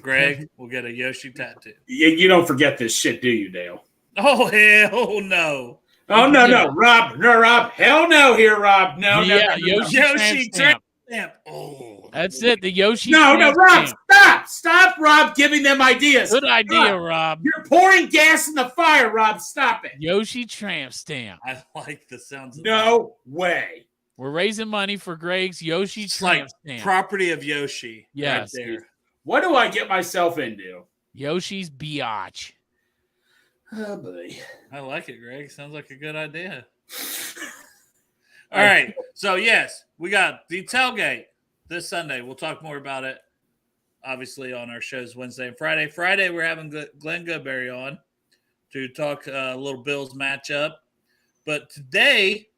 Greg will get a Yoshi tattoo. You don't forget this shit, do you, Dale? Oh, hell no. Oh, no, Rob. No, Rob. Hell no here, Rob. No, Yeah, no. Yoshi Yoshi tramp stamp. Oh. That's it. The Yoshi. No, tramp Rob, stamp. stop, Rob, giving them ideas. Good idea, Rob, Rob. you're pouring gas in the fire, Rob. Stop it. Yoshi tramp stamp. I like the sounds of No way. We're raising money for Greg's Yoshi It's tramp like stamp. property of Yoshi. Yes. Right there. What do I get myself into? Yoshi's biatch. Oh, boy. I like it, Greg. Sounds like a good idea. All right. So, yes, we got the tailgate this Sunday. We'll talk more about it, obviously, on our shows Wednesday and Friday. Friday, we're having Glenn Goodberry on to talk a little Bills matchup. But today,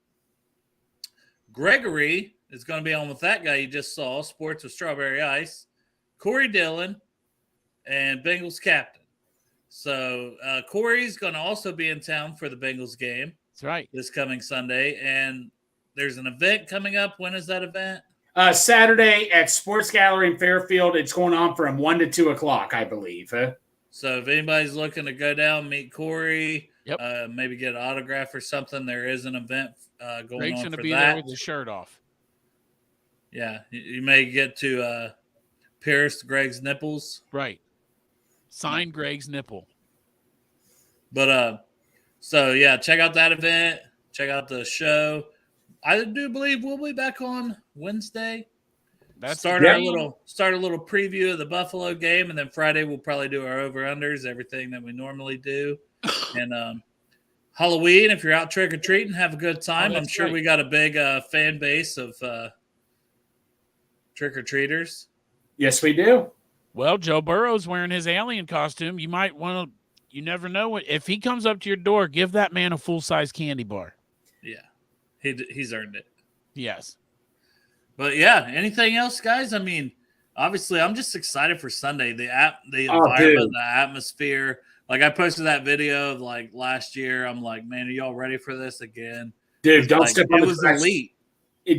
Gregory is going to be on with that guy you just saw, Sports with Strawberry Ice, Corey Dillon, and Bengals captain. So Corey's going to also be in town for the Bengals game. That's right. This coming Sunday. And there's an event coming up. When is that event? Saturday at Sports Gallery in Fairfield. It's going on from 1 to 2 o'clock, I believe. So if anybody's looking to go down, meet Corey, Yep. maybe get an autograph or something, there is an event going Greg's on going to for be that. there with his shirt off. Yeah, you may get to pierce Greg's nipples. Right. Sign Greg's nipple. But so yeah, check out that event. Check out the show. I do believe we'll be back on Wednesday. That's start the a game. little preview of the Buffalo game, and then Friday we'll probably do our over-unders, everything that we normally do. And Halloween, if you're out trick-or-treating, have a good time. I'm sure we got a big fan base of trick-or-treaters. Yes, we do. Well, Joe Burrow's wearing his alien costume. You might want to, you never know. If he comes up to your door, give that man a full-size candy bar. Yeah, he's earned it. Yes. But yeah, anything else, guys? I mean, obviously, I'm just excited for Sunday. The Oh, environment, dude. the atmosphere. Like I posted that video of like last year. I'm like, man, are y'all ready for this again? Dude, It's don't like, step on it the was tracks. elite.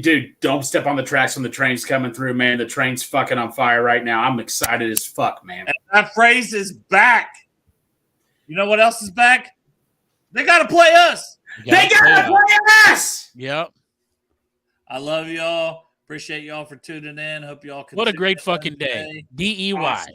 Dude, don't step on the tracks when the train's coming through, man. The train's fucking on fire right now. I'm excited as fuck, man. And that phrase is back. You know what else is back? They got to play us. They gotta play us. Yep. I love y'all. Appreciate y'all for tuning in. Hope y'all can. What a great fucking day. DEY. Awesome.